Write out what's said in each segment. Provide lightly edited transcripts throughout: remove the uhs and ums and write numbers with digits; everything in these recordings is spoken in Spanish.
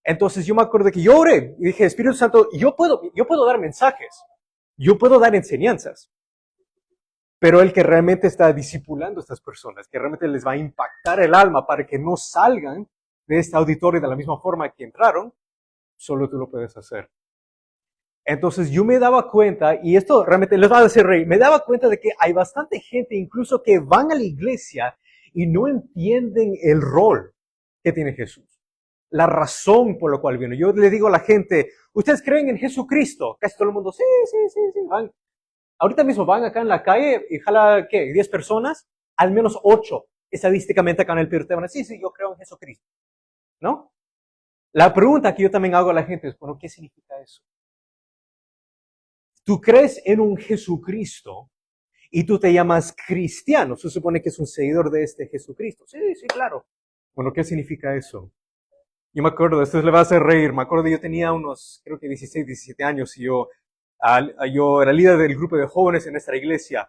Entonces yo me acuerdo que yo oré y dije, Espíritu Santo, yo puedo dar mensajes, yo puedo dar enseñanzas, pero el que realmente está discipulando a estas personas, que realmente les va a impactar el alma para que no salgan de este auditorio de la misma forma que entraron, solo tú lo puedes hacer. Entonces yo me daba cuenta, y esto realmente les va a hacer reír, me daba cuenta de que hay bastante gente incluso que van a la iglesia y no entienden el rol que tiene Jesús. La razón por la cual vino. Yo le digo a la gente, ¿ustedes creen en Jesucristo? Casi todo el mundo, sí, van. Ahorita mismo van acá en la calle y jala, ¿qué? 10 personas, al menos 8 estadísticamente acá en el Perú te van a decir, sí, yo creo en Jesucristo. ¿No? La pregunta que yo también hago a la gente es, bueno, ¿qué significa eso? Tú crees en un Jesucristo y tú te llamas cristiano. Se supone que es un seguidor de este Jesucristo. Sí, claro. Bueno, ¿qué significa eso? Yo me acuerdo, esto le va a hacer reír. Me acuerdo, yo tenía unos, creo que 16, 17 años y yo era líder del grupo de jóvenes en nuestra iglesia.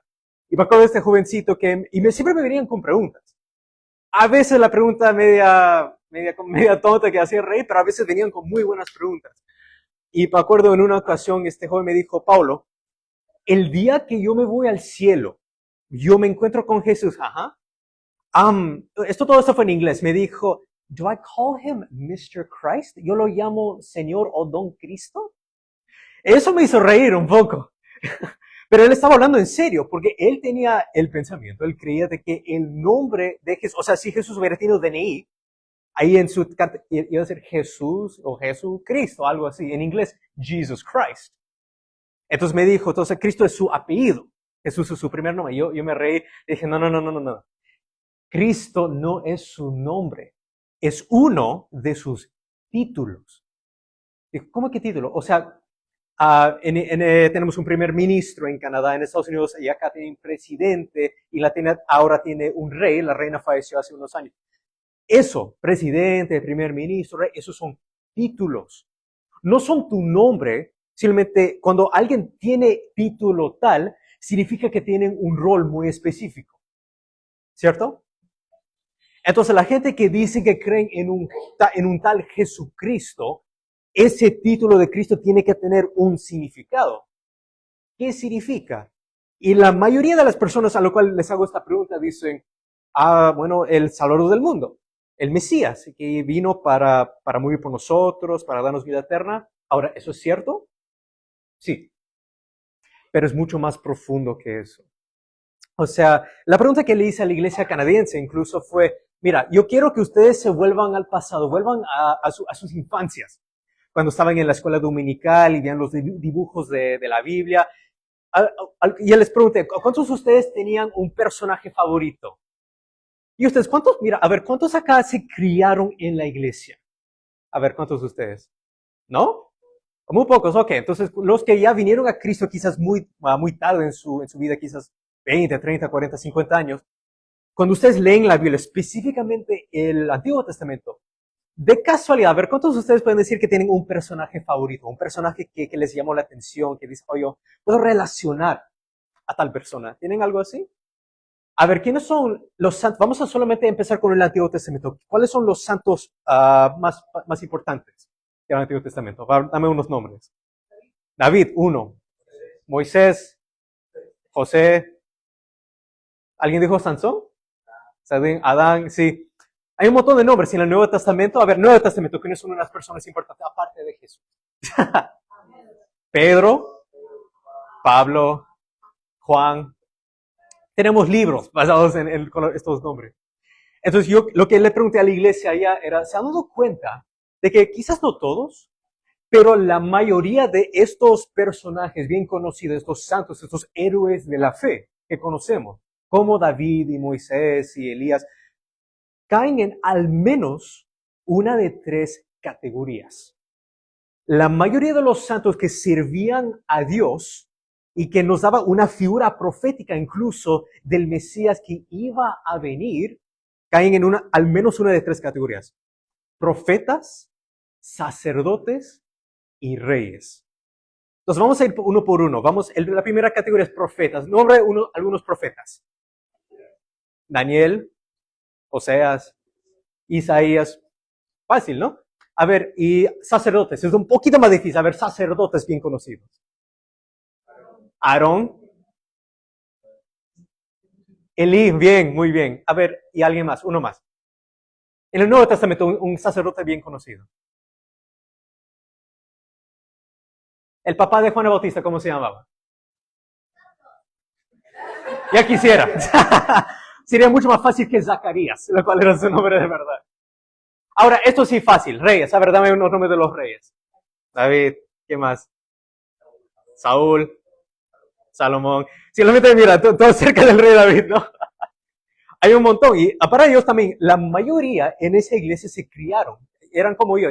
Y me acuerdo de este jovencito siempre me venían con preguntas. A veces la pregunta media tonta que hacía reír, pero a veces venían con muy buenas preguntas. Y me acuerdo en una ocasión, este joven me dijo, Paulo, el día que yo me voy al cielo, yo me encuentro con Jesús, todo esto fue en inglés, me dijo, ¿do I call him Mr. Christ? ¿Yo lo llamo Señor o Don Cristo? Eso me hizo reír un poco. Pero él estaba hablando en serio, porque él tenía el pensamiento, él creía de que el nombre de Jesús, o sea, si Jesús hubiera tenido DNI, ahí en su carta iba a ser Jesús o Jesucristo, algo así. En inglés, Jesus Christ. Entonces me dijo, entonces Cristo es su apellido. Jesús es su primer nombre. Yo me reí y dije, no. Cristo no es su nombre. Es uno de sus títulos. Dijo, ¿cómo que título? O sea, tenemos un primer ministro en Canadá, en Estados Unidos, y acá tiene un presidente, y ahora tiene un rey. La reina falleció hace unos años. Eso, presidente, primer ministro, esos son títulos. No son tu nombre, simplemente cuando alguien tiene título tal, significa que tienen un rol muy específico. ¿Cierto? Entonces la gente que dice que creen en un tal Jesucristo, ese título de Cristo tiene que tener un significado. ¿Qué significa? Y la mayoría de las personas a lo cual les hago esta pregunta dicen, bueno, el Salvador del mundo. El Mesías, que vino para morir por nosotros, para darnos vida eterna. Ahora, ¿eso es cierto? Sí. Pero es mucho más profundo que eso. O sea, la pregunta que le hice a la iglesia canadiense incluso fue, mira, yo quiero que ustedes se vuelvan al pasado, vuelvan a sus infancias, cuando estaban en la escuela dominical y veían los dibujos de la Biblia. Y les pregunté, ¿cuántos de ustedes tenían un personaje favorito? ¿Y ustedes cuántos? Mira, a ver, ¿cuántos acá se criaron en la iglesia? A ver, ¿cuántos de ustedes? ¿No? Muy pocos, ok. Entonces, los que ya vinieron a Cristo quizás muy tarde en su vida, quizás 20, 30, 40, 50 años, cuando ustedes leen la Biblia, específicamente el Antiguo Testamento, de casualidad, a ver, ¿cuántos de ustedes pueden decir que tienen un personaje favorito? Un personaje que les llamó la atención, que dice, oye, puedo relacionar a tal persona. ¿Tienen algo así? A ver, ¿quiénes son los santos? Vamos a solamente empezar con el Antiguo Testamento. ¿Cuáles son los santos más importantes del Antiguo Testamento? Dame unos nombres. David, uno. Moisés, José. ¿Alguien dijo Sansón? Adán, sí. Hay un montón de nombres en el Nuevo Testamento. A ver, Nuevo Testamento, ¿quiénes son unas personas importantes aparte de Jesús? Pedro, Pablo, Juan. Tenemos libros basados en estos nombres. Entonces yo lo que le pregunté a la iglesia allá era, ¿se han dado cuenta de que quizás no todos, pero la mayoría de estos personajes bien conocidos, estos santos, estos héroes de la fe que conocemos, como David y Moisés y Elías, caen en al menos una de 3 categorías? La mayoría de los santos que servían a Dios y que nos daba una figura profética incluso del Mesías que iba a venir, caen en al menos una de 3 categorías. Profetas, sacerdotes y reyes. Entonces vamos a ir uno por uno. La primera categoría es profetas. Nombre algunos profetas. Daniel, Oseas, Isaías. Fácil, ¿no? A ver, y sacerdotes, es un poquito más difícil. A ver, sacerdotes bien conocidos. Aarón, Elí, bien, muy bien. A ver, y alguien más, uno más. En el Nuevo Testamento, un sacerdote bien conocido. El papá de Juan el Bautista, ¿cómo se llamaba? Ya quisiera. Sería mucho más fácil que Zacarías, lo cual era su nombre de verdad. Ahora, esto sí fácil. Reyes. A ver, dame unos nombres de los reyes. David, ¿qué más? Saúl, Salomón. Si lo meten, mira, todo cerca del rey David, ¿no? Hay un montón. Y para ellos también, la mayoría en esa iglesia se criaron. Eran como yo.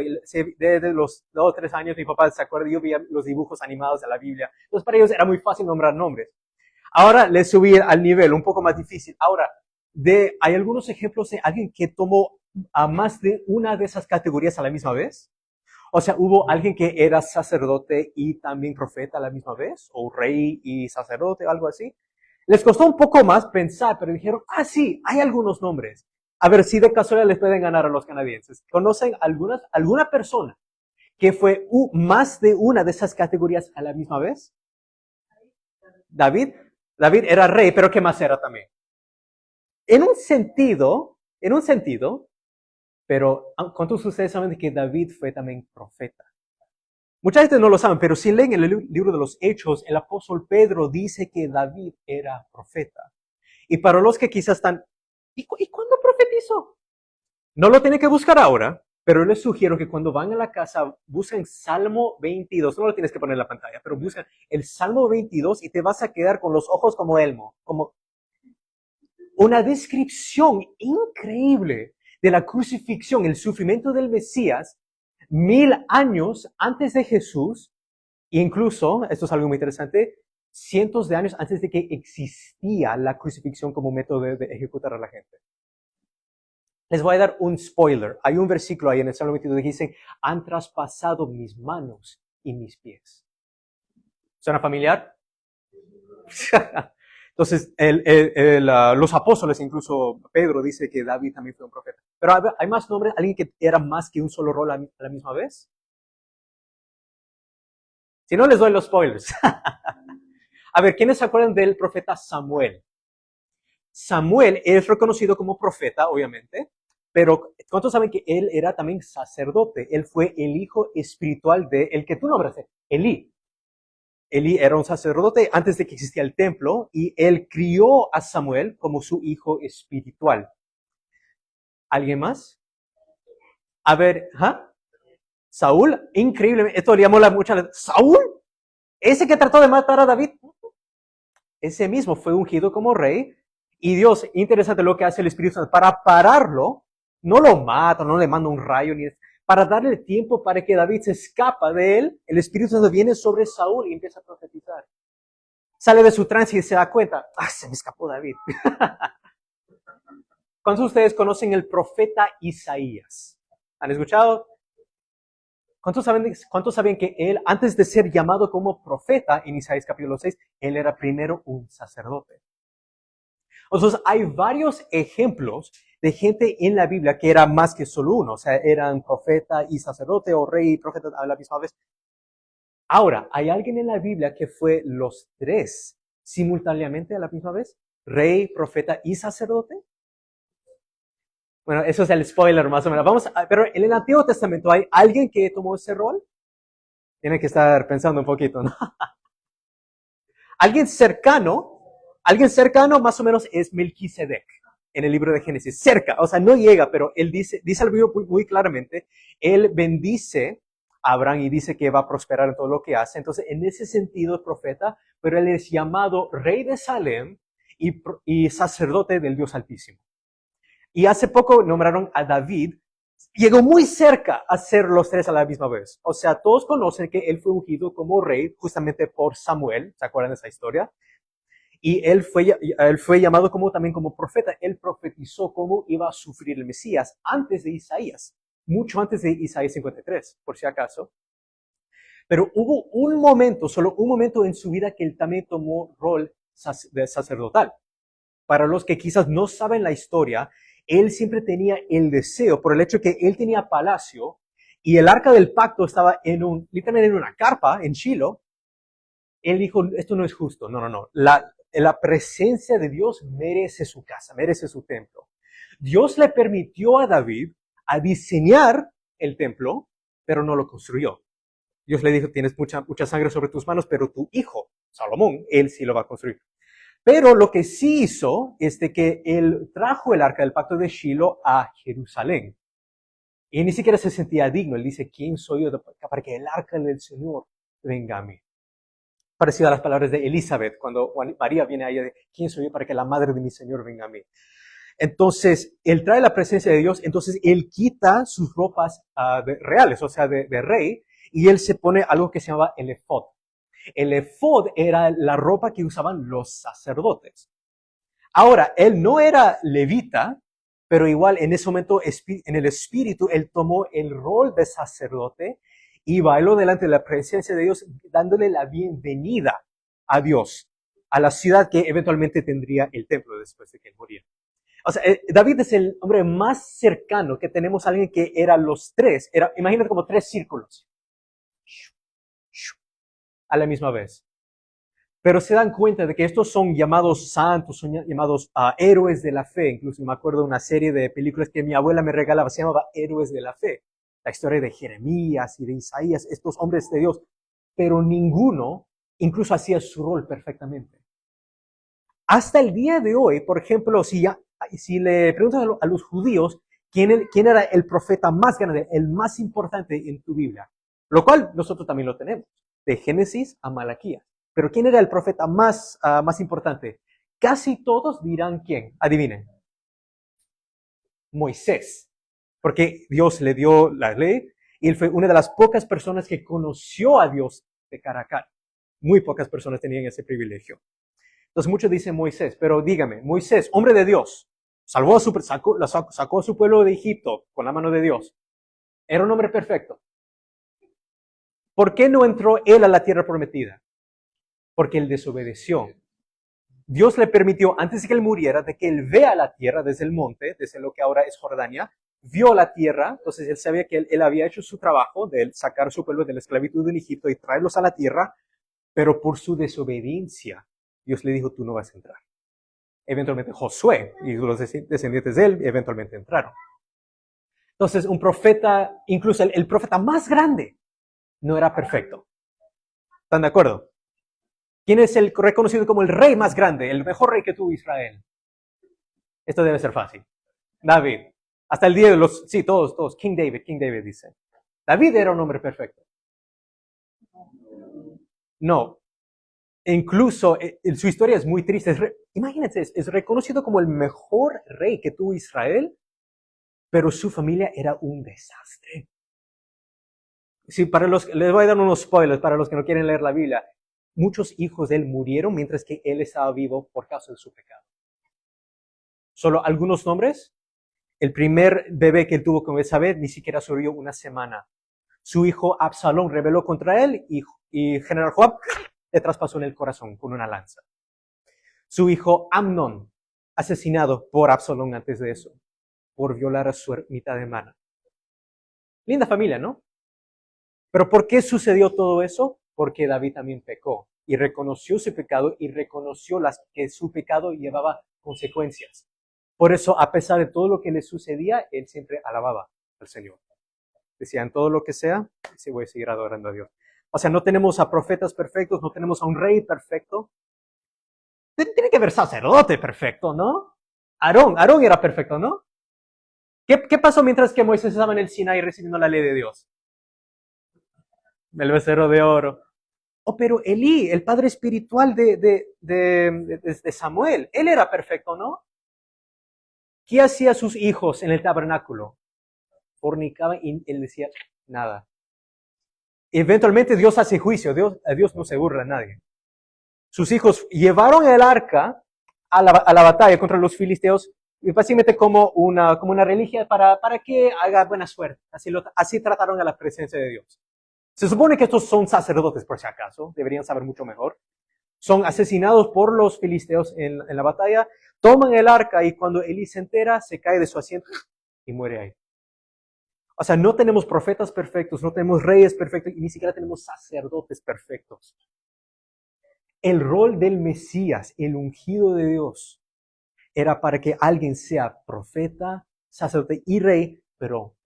Desde los 2 o 3 años, mi papá se acuerda, yo veía los dibujos animados de la Biblia. Entonces, para ellos era muy fácil nombrar nombres. Ahora les subí al nivel un poco más difícil. Ahora, hay algunos ejemplos de alguien que tomó a más de una de esas categorías a la misma vez. O sea, hubo alguien que era sacerdote y también profeta a la misma vez, o rey y sacerdote, algo así. Les costó un poco más pensar, pero dijeron, sí, hay algunos nombres. A ver si de casualidad les pueden ganar a los canadienses. ¿Conocen alguna persona que fue más de una de esas categorías a la misma vez? David. David era rey, pero ¿qué más era también? En un sentido, pero ¿cuántos de ustedes saben que David fue también profeta? Mucha gente no lo sabe, pero si leen el libro de los Hechos, el apóstol Pedro dice que David era profeta. Y para los que quizás están, ¿y cuándo profetizó? No lo tienen que buscar ahora, pero les sugiero que cuando van a la casa busquen Salmo 22. No lo tienes que poner en la pantalla, pero buscan el Salmo 22 y te vas a quedar con los ojos como Elmo, como una descripción increíble de la crucifixión, el sufrimiento del Mesías, 1000 años antes de Jesús, e incluso, esto es algo muy interesante, cientos de años antes de que existía la crucifixión como método de ejecutar a la gente. Les voy a dar un spoiler. Hay un versículo ahí en el Salmo 22 que dice, han traspasado mis manos y mis pies. ¿Suena familiar? Entonces, los apóstoles, incluso Pedro, dice que David también fue un profeta. Pero hay más nombres, alguien que era más que un solo rol a la misma vez. Si no, les doy los spoilers. A ver, ¿quiénes se acuerdan del profeta Samuel? Samuel es reconocido como profeta, obviamente, pero ¿cuántos saben que él era también sacerdote? Él fue el hijo espiritual de el que tú nombraste, Elí. Elí era un sacerdote antes de que existía el templo y él crió a Samuel como su hijo espiritual. ¿Alguien más? A ver, Saúl, increíble, esto le llamó la mucha. ¿Saúl? ¿Ese que trató de matar a David? Ese mismo fue ungido como rey y Dios, interesante lo que hace el Espíritu Santo, para pararlo, no lo mata, no le manda un rayo, para darle tiempo para que David se escapa de él, el Espíritu Santo viene sobre Saúl y empieza a profetizar. Sale de su trance y se da cuenta, se me escapó David. ¿Cuántos de ustedes conocen el profeta Isaías? ¿Han escuchado? ¿Cuántos saben que él, antes de ser llamado como profeta en Isaías capítulo 6, él era primero un sacerdote? Entonces, hay varios ejemplos de gente en la Biblia que era más que solo uno, o sea, eran profeta y sacerdote o rey y profeta a la misma vez. Ahora, ¿hay alguien en la Biblia que fue los tres simultáneamente a la misma vez? Rey, profeta y sacerdote. Bueno, eso es el spoiler más o menos. Pero en el Antiguo Testamento, ¿hay alguien que tomó ese rol? Tiene que estar pensando un poquito, ¿no? Alguien cercano más o menos es Melquisedec en el libro de Génesis. Cerca, o sea, no llega, pero él dice al Biblia muy claramente, él bendice a Abraham y dice que va a prosperar en todo lo que hace. Entonces, en ese sentido es profeta, pero él es llamado rey de Salem y sacerdote del Dios Altísimo. Y hace poco nombraron a David, llegó muy cerca a ser los tres a la misma vez. O sea, todos conocen que él fue ungido como rey justamente por Samuel, ¿se acuerdan de esa historia? Y él fue llamado también como profeta. Él profetizó cómo iba a sufrir el Mesías antes de Isaías, mucho antes de Isaías 53, por si acaso. Pero hubo solo un momento en su vida que él también tomó rol de sacerdotal. Para los que quizás no saben la historia, él siempre tenía el deseo, por el hecho que él tenía palacio, y el arca del pacto estaba literalmente en una carpa en Shiloh, él dijo, esto no es justo, no. La presencia de Dios merece su casa, merece su templo. Dios le permitió a David a diseñar el templo, pero no lo construyó. Dios le dijo, tienes mucha sangre sobre tus manos, pero tu hijo, Salomón, él sí lo va a construir. Pero lo que sí hizo es de que él trajo el arca del pacto de Shiloh a Jerusalén. Y ni siquiera se sentía digno. Él dice, ¿quién soy yo para que el arca del Señor venga a mí? Parecido a las palabras de Elizabeth, cuando María viene a ella de, ¿quién soy yo para que la madre de mi Señor venga a mí? Entonces, él trae la presencia de Dios, entonces él quita sus ropas reales, o sea, de rey, y él se pone algo que se llamaba el efod. El efod era la ropa que usaban los sacerdotes. Ahora, él no era levita, pero igual en ese momento, en el espíritu, él tomó el rol de sacerdote y bailó delante de la presencia de Dios, dándole la bienvenida a Dios, a la ciudad que eventualmente tendría el templo después de que él muriera. O sea, David es el hombre más cercano que tenemos a alguien que era los tres. Imagínate como 3 círculos. A la misma vez. Pero se dan cuenta de que estos son llamados santos, son llamados héroes de la fe. Incluso me acuerdo de una serie de películas que mi abuela me regalaba, se llamaba Héroes de la Fe. La historia de Jeremías y de Isaías, estos hombres de Dios. Pero ninguno incluso hacía su rol perfectamente. Hasta el día de hoy, por ejemplo, si le preguntas a los judíos quién era el profeta más grande, el más importante en tu Biblia, lo cual nosotros también lo tenemos, de Génesis a Malaquías. Pero ¿quién era el profeta más importante? Casi todos dirán quién. Adivinen. Moisés. Porque Dios le dio la ley y él fue una de las pocas personas que conoció a Dios de cara a cara. Muy pocas personas tenían ese privilegio. Entonces muchos dicen Moisés, pero dígame, Moisés, hombre de Dios, sacó a su pueblo de Egipto con la mano de Dios. Era un hombre perfecto. ¿Por qué no entró él a la tierra prometida? Porque él desobedeció. Dios le permitió, antes de que él muriera, de que él vea la tierra desde el monte, desde lo que ahora es Jordania, vio la tierra, entonces él sabía que él había hecho su trabajo de sacar a su pueblo de la esclavitud en Egipto y traerlos a la tierra, pero por su desobediencia, Dios le dijo, tú no vas a entrar. Eventualmente Josué y los descendientes de él eventualmente entraron. Entonces un profeta, incluso el profeta más grande, no era perfecto. ¿Están de acuerdo? ¿Quién es el reconocido como el rey más grande, el mejor rey que tuvo Israel? Esto debe ser fácil. David. Hasta el día de todos. King David dice. David era un hombre perfecto. No. Incluso su historia es muy triste. Imagínense, es reconocido como el mejor rey que tuvo Israel, pero su familia era un desastre. Sí, les voy a dar unos spoilers para los que no quieren leer la Biblia. Muchos hijos de él murieron mientras que él estaba vivo por causa de su pecado. Solo algunos nombres. El primer bebé que él tuvo con Elizabeth ni siquiera sobrevivió una semana. Su hijo Absalón rebeló contra él y General Joab le traspasó en el corazón con una lanza. Su hijo Amnón, asesinado por Absalón antes de eso, por violar a su mitad hermana. Linda familia, ¿no? Pero ¿por qué sucedió todo eso? Porque David también pecó y reconoció su pecado y reconoció que su pecado llevaba consecuencias. Por eso, a pesar de todo lo que le sucedía, él siempre alababa al Señor. Decía, en todo lo que sea, sí voy a seguir adorando a Dios. O sea, no tenemos a profetas perfectos, no tenemos a un rey perfecto. Tiene que haber sacerdote perfecto, ¿no? Aarón era perfecto, ¿no? ¿Qué pasó mientras que Moisés estaba en el Sinaí recibiendo la ley de Dios? El becerro de oro. Oh, pero Elí, el padre espiritual de Samuel, él era perfecto, ¿no? ¿Qué hacía sus hijos en el tabernáculo? Fornicaban y él decía nada. Eventualmente Dios hace juicio, a Dios no se burla a nadie. Sus hijos llevaron el arca a la batalla contra los filisteos, y básicamente como una reliquia para que haga buena suerte. Así trataron a la presencia de Dios. Se supone que estos son sacerdotes, por si acaso, deberían saber mucho mejor. Son asesinados por los filisteos en la batalla, toman el arca y cuando Elí se entera, se cae de su asiento y muere ahí. O sea, no tenemos profetas perfectos, no tenemos reyes perfectos y ni siquiera tenemos sacerdotes perfectos. El rol del Mesías, el ungido de Dios, era para que alguien sea profeta, sacerdote y rey, pero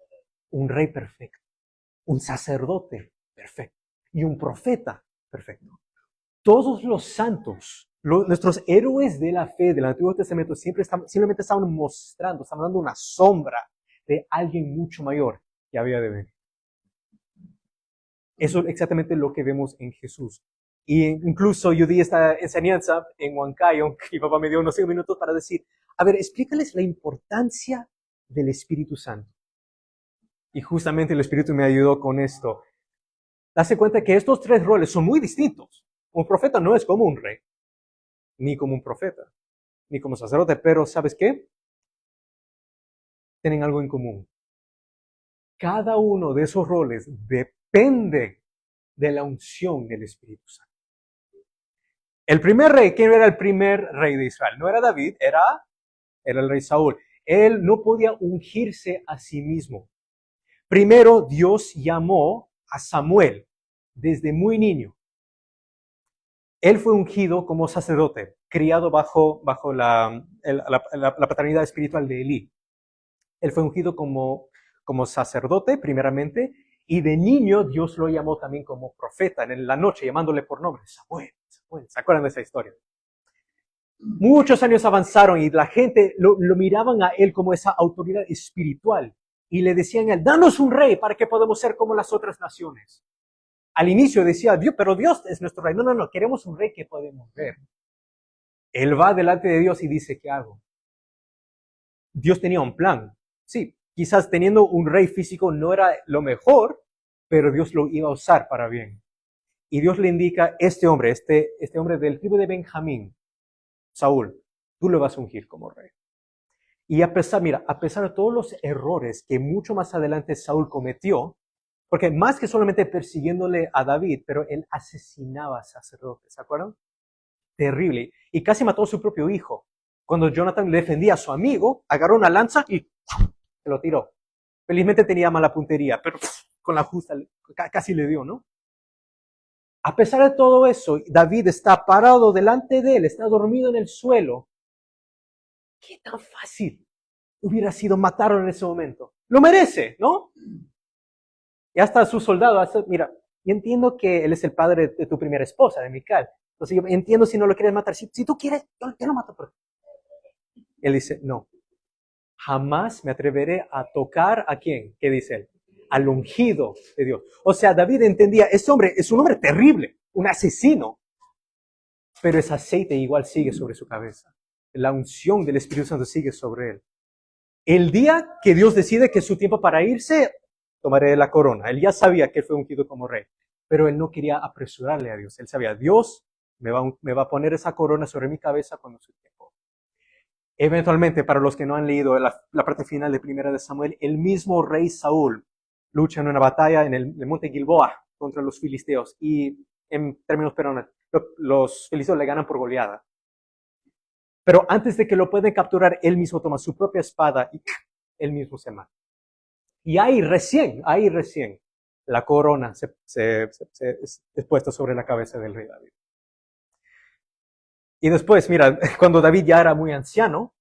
un rey perfecto, un sacerdote perfecto y un profeta perfecto. Todos los santos, nuestros héroes de la fe del Antiguo Testamento simplemente estaban mostrando, estaban dando una sombra de alguien mucho mayor que había de venir. Eso es exactamente lo que vemos en Jesús. Y incluso yo di esta enseñanza en Huancayo, mi papá me dio unos 5 minutos para decir, a ver, explícales la importancia del Espíritu Santo. Y justamente el Espíritu me ayudó con esto. Darse cuenta que estos 3 roles son muy distintos. Un profeta no es como un rey, ni como un profeta, ni como sacerdote, pero ¿sabes qué? Tienen algo en común. Cada uno de esos roles depende de la unción del Espíritu Santo. El primer rey, ¿quién era el primer rey de Israel? No era David, era el rey Saúl. Él no podía ungirse a sí mismo. Primero Dios llamó a Samuel desde muy niño. Él fue ungido como sacerdote, criado bajo la paternidad espiritual de Elí. Él fue ungido como sacerdote primeramente, y de niño Dios lo llamó también como profeta en la noche, llamándole por nombre, Samuel, Samuel. ¿Se acuerdan de esa historia? Muchos años avanzaron y la gente lo miraban a él como esa autoridad espiritual y le decían a él, danos un rey para que podamos ser como las otras naciones. Al inicio decía, Dios, pero Dios es nuestro rey. No, queremos un rey que podemos ver. Él va delante de Dios y dice, ¿qué hago? Dios tenía un plan. Sí, quizás teniendo un rey físico no era lo mejor, pero Dios lo iba a usar para bien. Y Dios le indica, este hombre del tribu de Benjamín, Saúl, tú lo vas a ungir como rey. Y a pesar de todos los errores que mucho más adelante Saúl cometió, porque más que solamente persiguiéndole a David, pero él asesinaba a sacerdotes, ¿se acuerdan? Terrible. Y casi mató a su propio hijo. Cuando Jonathan le defendía a su amigo, agarró una lanza y se lo tiró. Felizmente tenía mala puntería, pero con la justa casi le dio, ¿no? A pesar de todo eso, David está parado delante de él, está dormido en el suelo. ¿Qué tan fácil hubiera sido matarlo en ese momento? Lo merece, ¿no? Y hasta su soldado, mira, yo entiendo que él es el padre de tu primera esposa, de Mical. Entonces yo entiendo si no lo quieres matar. Si tú quieres, yo lo mato. Él dice, no, jamás me atreveré a tocar a quién. ¿Qué dice él? Al ungido de Dios. O sea, David entendía, este hombre es un hombre terrible, un asesino, pero ese aceite igual sigue sobre su cabeza. La unción del Espíritu Santo sigue sobre él. El día que Dios decide que es su tiempo para irse, tomaré la corona. Él ya sabía que él fue ungido como rey, pero él no quería apresurarle a Dios. Él sabía, Dios me va a poner esa corona sobre mi cabeza cuando es su tiempo. Eventualmente, para los que no han leído la parte final de Primera de Samuel, el mismo rey Saúl lucha en una batalla en el monte Gilboa contra los filisteos y en términos peruanos, los filisteos le ganan por goleada. Pero antes de que lo puedan capturar, él mismo toma su propia espada y él mismo se mata. Y ahí recién, la corona es puesta sobre la cabeza del rey David. Y después, mira, cuando David ya era muy anciano,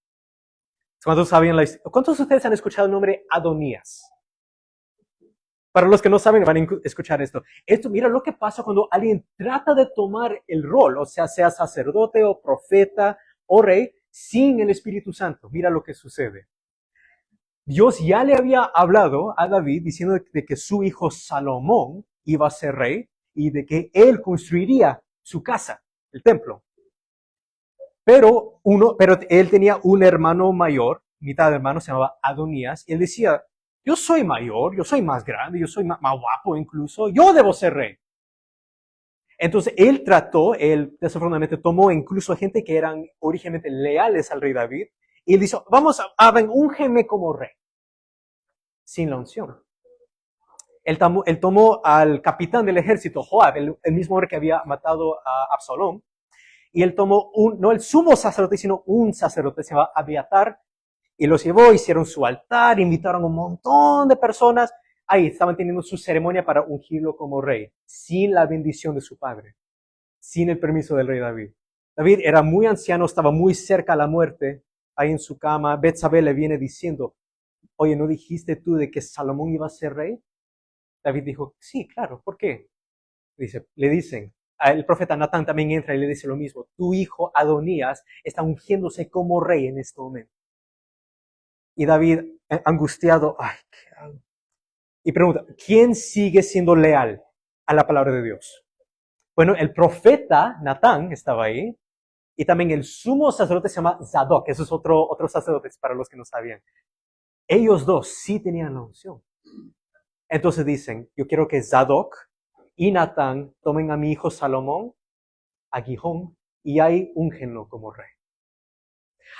¿cuántos de ustedes han escuchado el nombre Adonías? Para los que no saben, van a escuchar esto. Mira lo que pasa cuando alguien trata de tomar el rol, o sea sacerdote o profeta o rey, sin el Espíritu Santo. Mira lo que sucede. Dios ya le había hablado a David diciendo de que su hijo Salomón iba a ser rey y de que él construiría su casa, el templo. Pero él tenía un hermano mayor, mitad de hermano, se llamaba Adonías, y él decía, yo soy mayor, yo soy más grande, yo soy más guapo incluso, yo debo ser rey. Entonces él desafortunadamente tomó incluso a gente que eran originalmente leales al rey David, y él dijo, úngeme como rey, sin la unción. Él tomó al capitán del ejército, Joab, el mismo hombre que había matado a Absalón, y él tomó no el sumo sacerdote, sino un sacerdote, se llama Abiatar, y los llevó, hicieron su altar, invitaron a un montón de personas, ahí estaban teniendo su ceremonia para ungirlo como rey, sin la bendición de su padre, sin el permiso del rey David. David era muy anciano, estaba muy cerca a la muerte, ahí en su cama. Betsabé le viene diciendo, oye, ¿no dijiste tú de que Salomón iba a ser rey? David dijo, sí, claro, ¿por qué? Le dicen, el profeta Natán también entra y le dice lo mismo, tu hijo Adonías está ungiéndose como rey en este momento. Y David, angustiado, ay, ¿qué hago? Y pregunta, ¿quién sigue siendo leal a la palabra de Dios? Bueno, el profeta Natán estaba ahí, y también el sumo sacerdote se llama Zadok, eso es otro sacerdote para los que no sabían. Ellos dos sí tenían la unción. Entonces dicen, yo quiero que Zadok y Natán tomen a mi hijo Salomón, a Gijón, y ahí úngenlo como rey.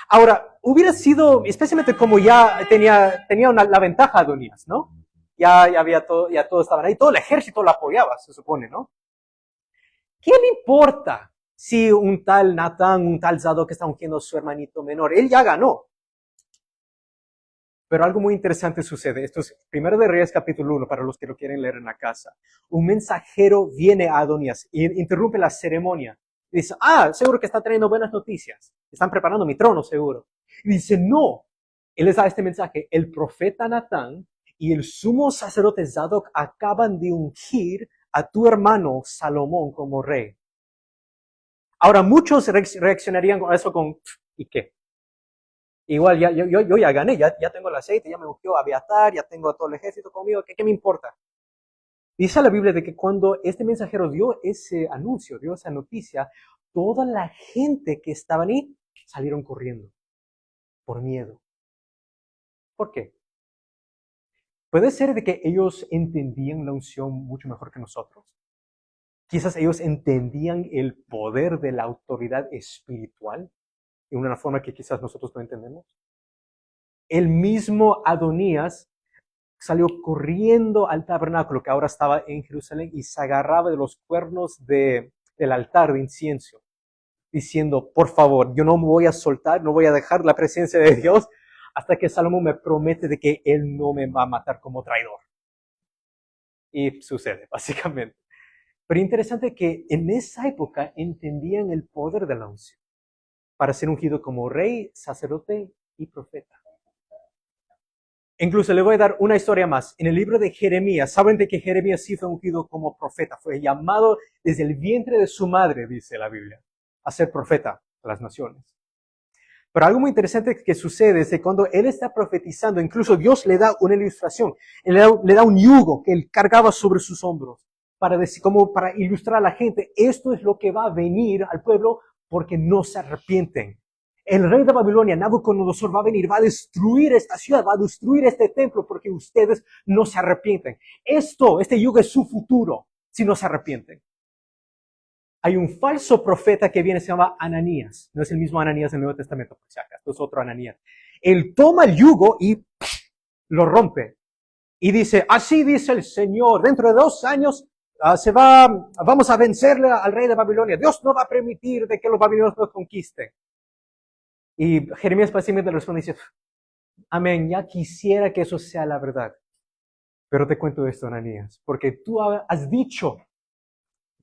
Ahora, hubiera sido, especialmente como ya tenía la ventaja Adonías, ¿no? Ya había todo, ya todos estaban ahí, todo el ejército lo apoyaba, se supone, ¿no? ¿Qué le importa si un tal Natán, un tal Zadok está ungiendo a su hermanito menor? Él ya ganó. Pero algo muy interesante sucede. Esto es 1 de Reyes capítulo 1, para los que lo quieren leer en la casa. Un mensajero viene a Adonías y interrumpe la ceremonia. Y dice, seguro que está trayendo buenas noticias. Están preparando mi trono, seguro. Y dice, no. Él les da este mensaje. El profeta Natán y el sumo sacerdote Zadok acaban de ungir a tu hermano Salomón como rey. Ahora, muchos reaccionarían con eso con, ¿y qué? Igual, yo ya gané, ya tengo el aceite, ya me ungió Abiatar, ya tengo a todo el ejército conmigo, ¿qué me importa? Dice la Biblia de que cuando este mensajero dio ese anuncio, dio esa noticia, toda la gente que estaba ahí salieron corriendo por miedo. ¿Por qué? Puede ser de que ellos entendían la unción mucho mejor que nosotros. Quizás ellos entendían el poder de la autoridad espiritual de una forma que quizás nosotros no entendemos. El mismo Adonías salió corriendo al tabernáculo que ahora estaba en Jerusalén y se agarraba de los cuernos del altar de incienso, diciendo, por favor, yo no me voy a soltar, no voy a dejar la presencia de Dios hasta que Salomón me promete de que él no me va a matar como traidor. Y sucede, básicamente. Pero interesante que en esa época entendían el poder de la unción para ser ungido como rey, sacerdote y profeta. Incluso le voy a dar una historia más. En el libro de Jeremías, saben de que Jeremías sí fue ungido como profeta, fue llamado desde el vientre de su madre, dice la Biblia, a ser profeta a las naciones. Pero algo muy interesante que sucede es que cuando él está profetizando, incluso Dios le da una ilustración, le da un yugo que él cargaba sobre sus hombros para decir, como para ilustrar a la gente, esto es lo que va a venir al pueblo porque no se arrepienten. El rey de Babilonia, Nabucodonosor, va a venir, va a destruir esta ciudad, va a destruir este templo porque ustedes no se arrepienten. Este yugo es su futuro si no se arrepienten. Hay un falso profeta que viene, se llama Ananías. No es el mismo Ananías del Nuevo Testamento, por si acaso, esto es otro Ananías. Él toma el yugo y lo rompe. Y dice, así dice el Señor, dentro de 2 años vamos a vencerle al rey de Babilonia. Dios no va a permitir de que los babilonios nos conquisten. Y Jeremías fácilmente le responde y dice, amén, ya quisiera que eso sea la verdad. Pero te cuento esto, Ananías, porque tú has dicho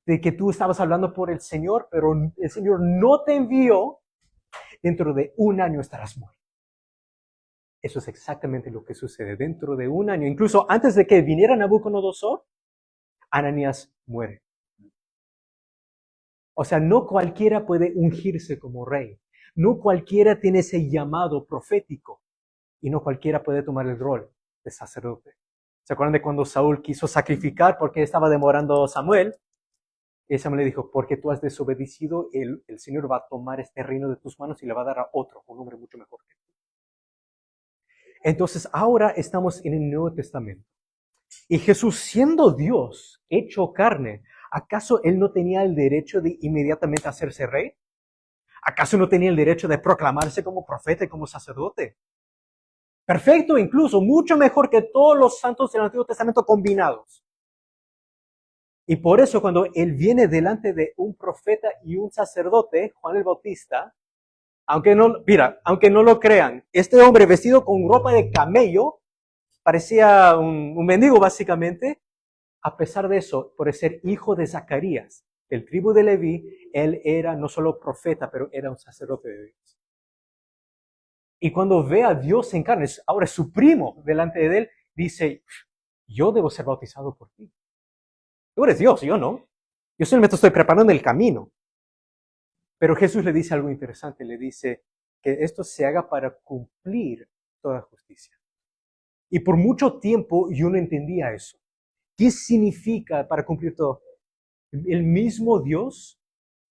de que tú estabas hablando por el Señor, pero el Señor no te envió, dentro de 1 año estarás muerto. Eso es exactamente lo que sucede. Dentro de 1 año, incluso antes de que viniera Nabucodonosor, Ananías muere. O sea, no cualquiera puede ungirse como rey. No cualquiera tiene ese llamado profético. Y no cualquiera puede tomar el rol de sacerdote. ¿Se acuerdan de cuando Saúl quiso sacrificar porque estaba demorando Samuel? Y Samuel le dijo, porque tú has desobedecido, el Señor va a tomar este reino de tus manos y le va a dar a otro, un hombre mucho mejor que tú. Entonces ahora estamos en el Nuevo Testamento. Y Jesús, siendo Dios, hecho carne, ¿acaso Él no tenía el derecho de inmediatamente hacerse rey? ¿Acaso no tenía el derecho de proclamarse como profeta y como sacerdote? Perfecto, incluso, mucho mejor que todos los santos del Antiguo Testamento combinados. Y por eso cuando Él viene delante de un profeta y un sacerdote, Juan el Bautista, aunque no lo crean, este hombre vestido con ropa de camello, parecía un mendigo básicamente. A pesar de eso, por ser hijo de Zacarías, del tribu de Leví, él era no solo profeta, pero era un sacerdote de Dios. Y cuando ve a Dios en carne, ahora es su primo delante de él, dice, yo debo ser bautizado por ti. Tú eres Dios, yo no. Yo solamente estoy preparando el camino. Pero Jesús le dice algo interesante, le dice que esto se haga para cumplir toda justicia. Y por mucho tiempo yo no entendía eso. ¿Qué significa para cumplir todo? El mismo Dios,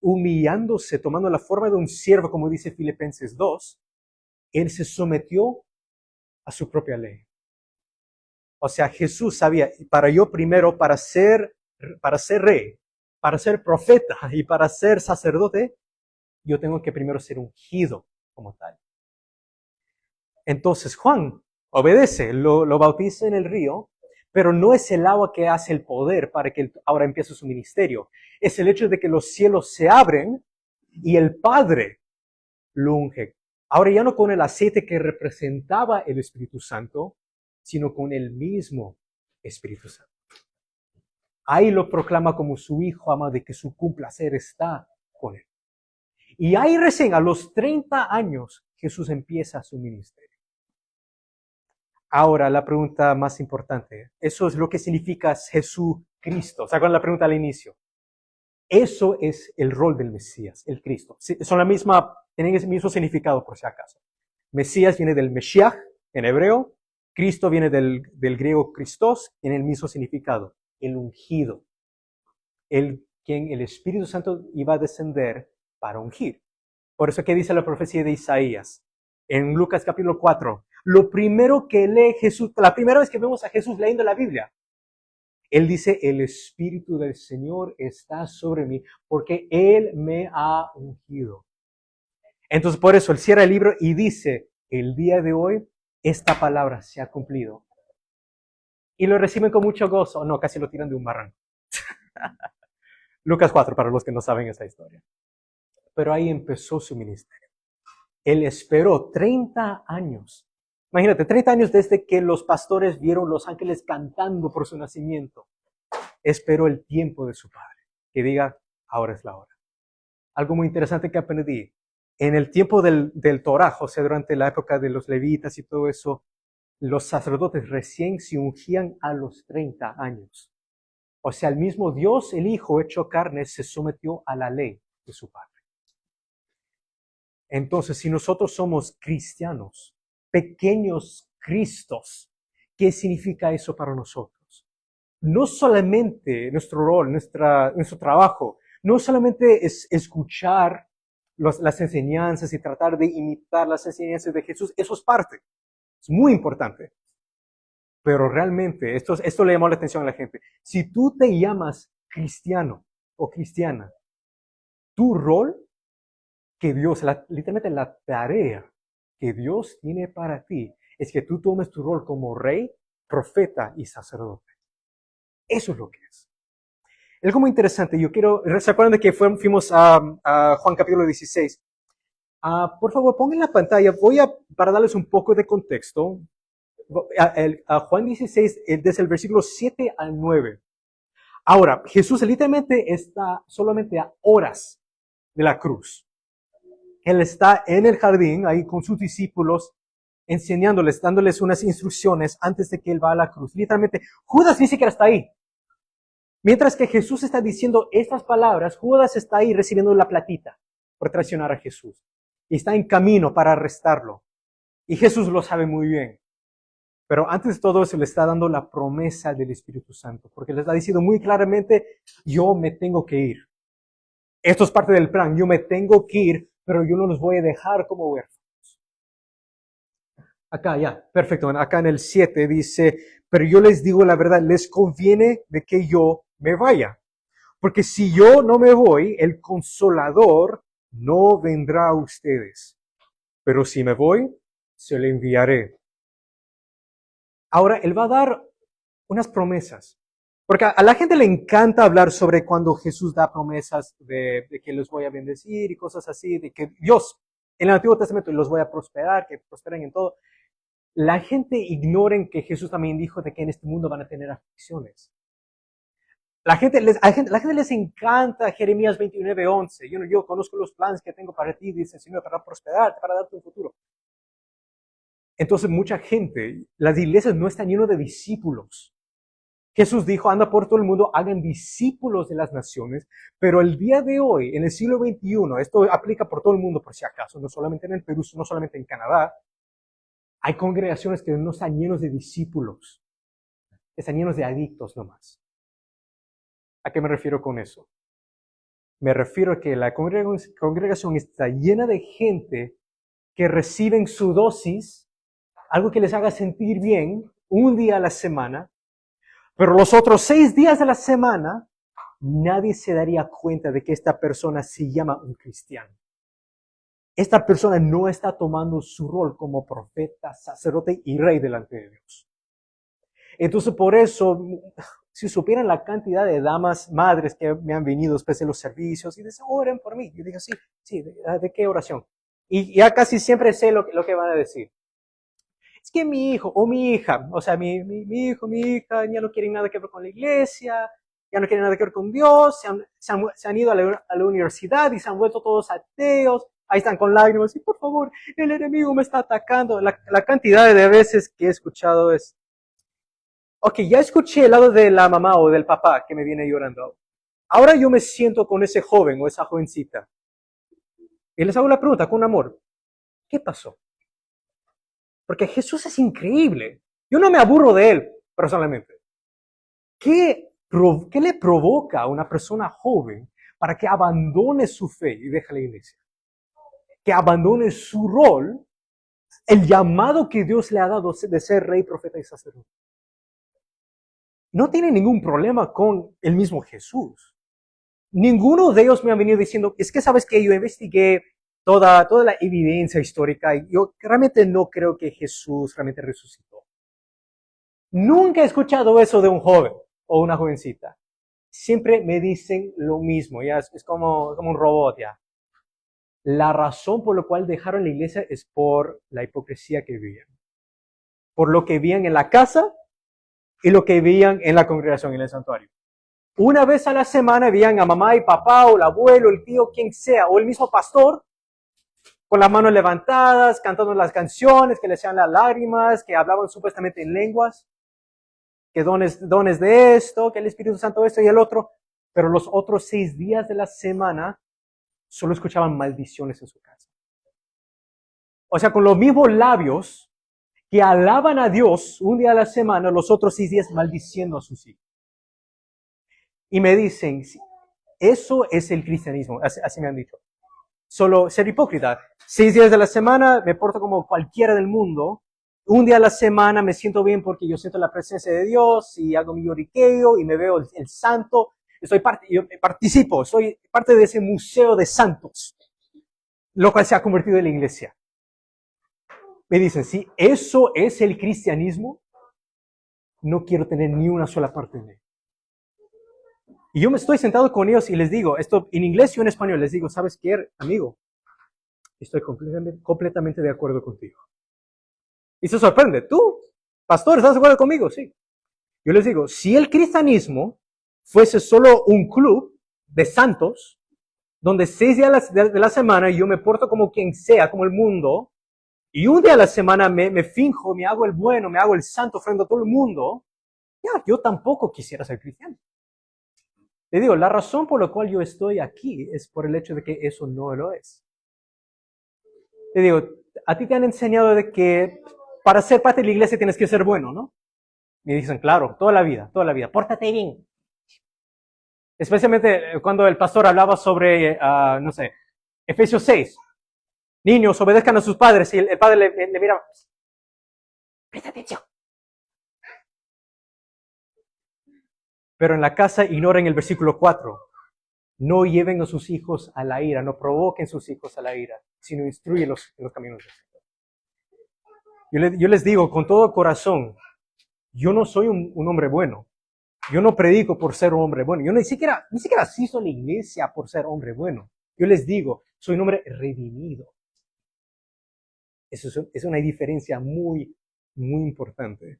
humillándose, tomando la forma de un siervo, como dice Filipenses 2, Él se sometió a su propia ley. O sea, Jesús sabía, para yo primero, para ser rey, para ser profeta y para ser sacerdote, yo tengo que primero ser ungido como tal. Entonces Juan obedece, lo bautiza en el río, pero no es el agua que hace el poder para que él ahora empiece su ministerio. Es el hecho de que los cielos se abren y el Padre lo unge. Ahora ya no con el aceite que representaba el Espíritu Santo, sino con el mismo Espíritu Santo. Ahí lo proclama como su hijo amado y que su complacer está con él. Y ahí recién a los 30 años Jesús empieza su ministerio. Ahora la pregunta más importante. Eso es lo que significa Jesucristo. ¿Se acuerdan la pregunta al inicio? Eso es el rol del Mesías, el Cristo. Tienen el mismo significado por si acaso. Mesías viene del Meshiach en hebreo. Cristo viene del griego Christos, tiene el mismo significado, el ungido. Quien el Espíritu Santo iba a descender para ungir. Por eso que dice la profecía de Isaías en Lucas capítulo 4. Lo primero que lee Jesús, la primera vez que vemos a Jesús leyendo la Biblia, Él dice, el Espíritu del Señor está sobre mí porque Él me ha ungido. Entonces por eso Él cierra el libro y dice, el día de hoy esta palabra se ha cumplido. Y lo reciben con mucho gozo. No, casi lo tiran de un barranco. Lucas 4, para los que no saben esa historia. Pero ahí empezó su ministerio. Él esperó 30 años. Imagínate, 30 años desde que los pastores vieron los ángeles cantando por su nacimiento. Esperó el tiempo de su padre. Que diga, ahora es la hora. Algo muy interesante que aprendí. En el tiempo del Torah, o sea, durante la época de los levitas y todo eso, los sacerdotes recién se ungían a los 30 años. O sea, el mismo Dios, el Hijo hecho carne, se sometió a la ley de su Padre. Entonces, si nosotros somos cristianos, pequeños Cristos, ¿qué significa eso para nosotros? No solamente nuestro rol, nuestro trabajo, no solamente es escuchar las enseñanzas y tratar de imitar las enseñanzas de Jesús, eso es parte, es muy importante. Pero realmente, esto le llamó la atención a la gente. Si tú te llamas cristiano o cristiana, tu rol que Dios, literalmente la tarea que Dios tiene para ti, es que tú tomes tu rol como rey, profeta y sacerdote. Eso es lo que es. Es como interesante, ¿se acuerdan de que fuimos a Juan capítulo 16? Por favor, pongan en la pantalla, para darles un poco de contexto, a Juan 16, desde el versículo 7 al 9. Ahora, Jesús literalmente está solamente a horas de la cruz. Él está en el jardín, ahí con sus discípulos, enseñándoles, dándoles unas instrucciones antes de que Él va a la cruz. Literalmente, Judas ni siquiera está ahí. Mientras que Jesús está diciendo estas palabras, Judas está ahí recibiendo la platita por traicionar a Jesús. Y está en camino para arrestarlo. Y Jesús lo sabe muy bien. Pero antes de todo eso le está dando la promesa del Espíritu Santo. Porque le está diciendo muy claramente, yo me tengo que ir. Esto es parte del plan, yo me tengo que ir, pero yo no los voy a dejar como huérfanos. Acá, ya, perfecto. Acá en el 7 dice, pero yo les digo la verdad, les conviene de que yo me vaya. Porque si yo no me voy, el Consolador no vendrá a ustedes. Pero si me voy, se le enviaré. Ahora, Él va a dar unas promesas. Porque a la gente le encanta hablar sobre cuando Jesús da promesas de que los voy a bendecir y cosas así, de que Dios, en el Antiguo Testamento, los voy a prosperar, que prosperen en todo. la gente ignoren que Jesús también dijo de que en este mundo van a tener aflicciones. La gente les encanta Jeremías 29:11. Yo conozco los planes que tengo para ti, dice el Señor, para prosperarte, para darte un futuro. Entonces mucha gente, las iglesias no están llenas de discípulos. Jesús dijo, anda por todo el mundo, hagan discípulos de las naciones, pero el día de hoy, en el siglo XXI, esto aplica por todo el mundo por si acaso, no solamente en el Perú, no solamente en Canadá, hay congregaciones que no están llenos de discípulos, están llenos de adictos nomás. ¿A qué me refiero con eso? Me refiero a que la congregación está llena de gente que reciben su dosis, algo que les haga sentir bien, un día a la semana, pero los otros 6 días de la semana, nadie se daría cuenta de que esta persona se llama un cristiano. Esta persona no está tomando su rol como profeta, sacerdote y rey delante de Dios. Entonces, por eso, si supieran la cantidad de damas, madres que me han venido después de los servicios y dicen, oren por mí. Yo digo, sí, ¿de qué oración? Y ya casi siempre sé lo que van a decir. Es que mi hijo o mi hija, o sea, mi hijo, mi hija, ya no quieren nada que ver con la iglesia, ya no quieren nada que ver con Dios, se han ido a la universidad y se han vuelto todos ateos, ahí están con lágrimas, y por favor, el enemigo me está atacando. La cantidad de veces que he escuchado es, ok, ya escuché el lado de la mamá o del papá que me viene llorando. Ahora yo me siento con ese joven o esa jovencita y les hago la pregunta con amor, ¿qué pasó? Porque Jesús es increíble. Yo no me aburro de él, personalmente. ¿Qué le provoca a una persona joven para que abandone su fe y deje la iglesia? Que abandone su rol, el llamado que Dios le ha dado de ser rey, profeta y sacerdote. No tiene ningún problema con el mismo Jesús. Ninguno de ellos me ha venido diciendo, es que sabes que yo investigué toda la evidencia histórica y yo realmente no creo que Jesús realmente resucitó. Nunca he escuchado eso de un joven o una jovencita. Siempre me dicen lo mismo, ya es como un robot ya. La razón por la cual dejaron la iglesia es por la hipocresía que vivían. Por lo que veían en la casa y lo que veían en la congregación, en el santuario. Una vez a la semana veían a mamá y papá o el abuelo, el tío, quien sea, o el mismo pastor, con las manos levantadas, cantando las canciones, que le hacían las lágrimas, que hablaban supuestamente en lenguas, que dones de esto, que el Espíritu Santo esto y el otro, pero los otros 6 días de la semana solo escuchaban maldiciones en su casa. O sea, con los mismos labios que alaban a Dios un día a la semana, los otros 6 días maldiciendo a sus hijos. Y me dicen, eso es el cristianismo, así me han dicho. Solo ser hipócrita. 6 días de la semana me porto como cualquiera del mundo. Un día a la semana me siento bien porque yo siento la presencia de Dios y hago mi lloriqueo y me veo el santo. Yo participo, soy parte de ese museo de santos, lo cual se ha convertido en la iglesia. Me dicen, si eso es el cristianismo, no quiero tener ni una sola parte de él. Y yo me estoy sentado con ellos y les digo, esto en inglés y en español, les digo, ¿sabes qué, amigo? Estoy completamente de acuerdo contigo. Y se sorprende, ¿tú, pastor, estás de acuerdo conmigo? Sí. Yo les digo, si el cristianismo fuese solo un club de santos, donde 6 días de la semana yo me porto como quien sea, como el mundo, y un día a la semana me finjo, me hago el bueno, me hago el santo frente a todo el mundo, ya, yo tampoco quisiera ser cristiano. Le digo, la razón por la cual yo estoy aquí es por el hecho de que eso no lo es. Le digo, a ti te han enseñado de que para ser parte de la iglesia tienes que ser bueno, ¿no? Me dicen, claro, toda la vida, pórtate bien. Especialmente cuando el pastor hablaba sobre, no sé, Efesios 6. Niños, obedezcan a sus padres. Y el padre le mira, presta atención. Pero en la casa ignoren el versículo 4. No lleven a sus hijos a la ira, no provoquen sus hijos a la ira, sino instruyenlos en los caminos del Señor. Yo les digo con todo corazón, yo no soy un hombre bueno. Yo no predico por ser un hombre bueno. Yo ni siquiera asisto a la iglesia por ser hombre bueno. Yo les digo, soy un hombre redimido. Eso es una diferencia muy, muy importante.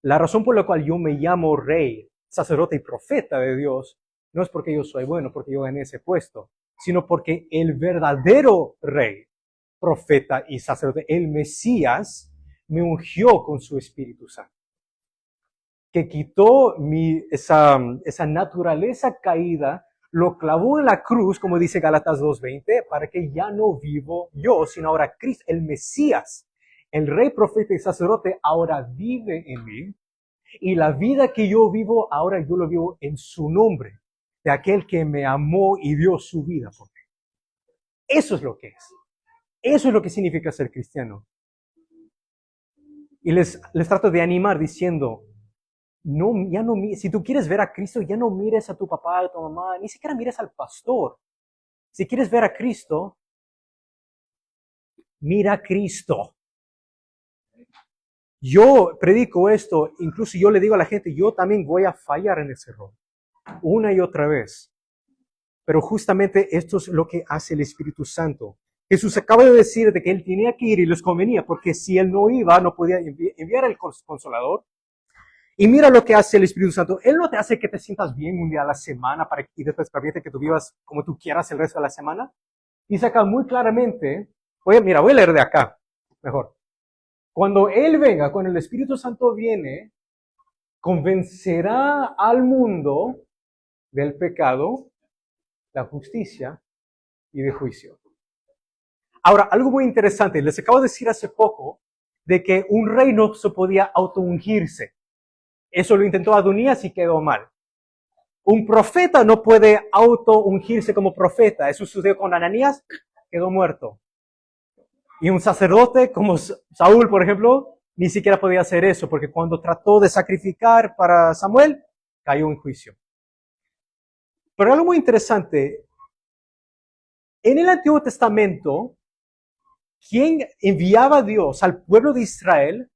La razón por la cual yo me llamo rey, sacerdote y profeta de Dios, no es porque yo soy bueno, porque yo gané ese puesto, sino porque el verdadero rey, profeta y sacerdote, el Mesías, me ungió con su Espíritu Santo, que quitó esa naturaleza caída, lo clavó en la cruz, como dice Gálatas 2:20, para que ya no vivo yo, sino ahora Cristo, el Mesías, el rey, profeta y sacerdote, ahora vive en mí. Y la vida que yo vivo, ahora yo lo vivo en su nombre, de aquel que me amó y dio su vida por mí. Eso es lo que es. Eso es lo que significa ser cristiano. Y les trato de animar diciendo, no, ya no, si tú quieres ver a Cristo, ya no mires a tu papá, a tu mamá, ni siquiera mires al pastor. Si quieres ver a Cristo, mira a Cristo. Yo predico esto, incluso yo le digo a la gente, yo también voy a fallar en ese rol, una y otra vez. Pero justamente esto es lo que hace el Espíritu Santo. Jesús acaba de decir de que él tenía que ir y les convenía, porque si él no iba, no podía enviar al Consolador. Y mira lo que hace el Espíritu Santo. Él no te hace que te sientas bien un día a la semana y después permite que tú vivas como tú quieras el resto de la semana. Dice acá muy claramente, voy a leer de acá, mejor. Cuando Él venga, cuando el Espíritu Santo viene, convencerá al mundo del pecado, la justicia y de juicio. Ahora, algo muy interesante, les acabo de decir hace poco de que un rey no se podía auto-ungirse. Eso lo intentó Adonías y quedó mal. Un profeta no puede auto-ungirse como profeta. Eso sucedió con Ananías, quedó muerto. Y un sacerdote como Saúl, por ejemplo, ni siquiera podía hacer eso, porque cuando trató de sacrificar para Samuel, cayó en juicio. Pero algo muy interesante, en el Antiguo Testamento, ¿quién enviaba a Dios al pueblo de Israel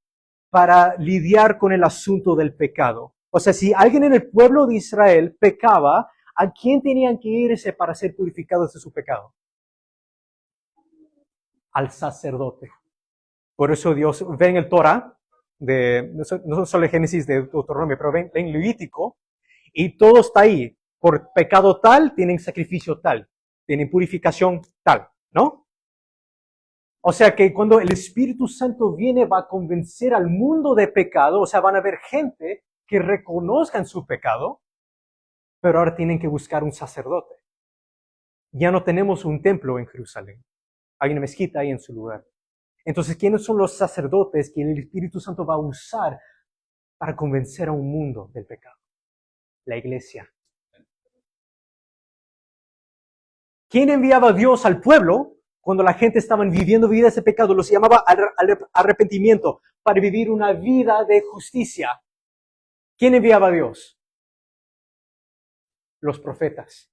para lidiar con el asunto del pecado? O sea, si alguien en el pueblo de Israel pecaba, ¿a quién tenían que irse para ser purificados de su pecado? Al sacerdote. Por eso Dios ve en el Torah, no solo en Génesis de Deuteronomio, pero ven en Levítico, y todo está ahí. Por pecado tal, tienen sacrificio tal, tienen purificación tal, ¿no? O sea que cuando el Espíritu Santo viene, va a convencer al mundo de pecado, o sea, van a haber gente que reconozcan su pecado, pero ahora tienen que buscar un sacerdote. Ya no tenemos un templo en Jerusalén, hay una mezquita ahí en su lugar. Entonces, ¿quiénes son los sacerdotes que el Espíritu Santo va a usar para convencer a un mundo del pecado? La iglesia. ¿Quién enviaba a Dios al pueblo cuando la gente estaba viviendo vidas de pecado? Los llamaba al arrepentimiento para vivir una vida de justicia. ¿Quién enviaba a Dios? Los profetas.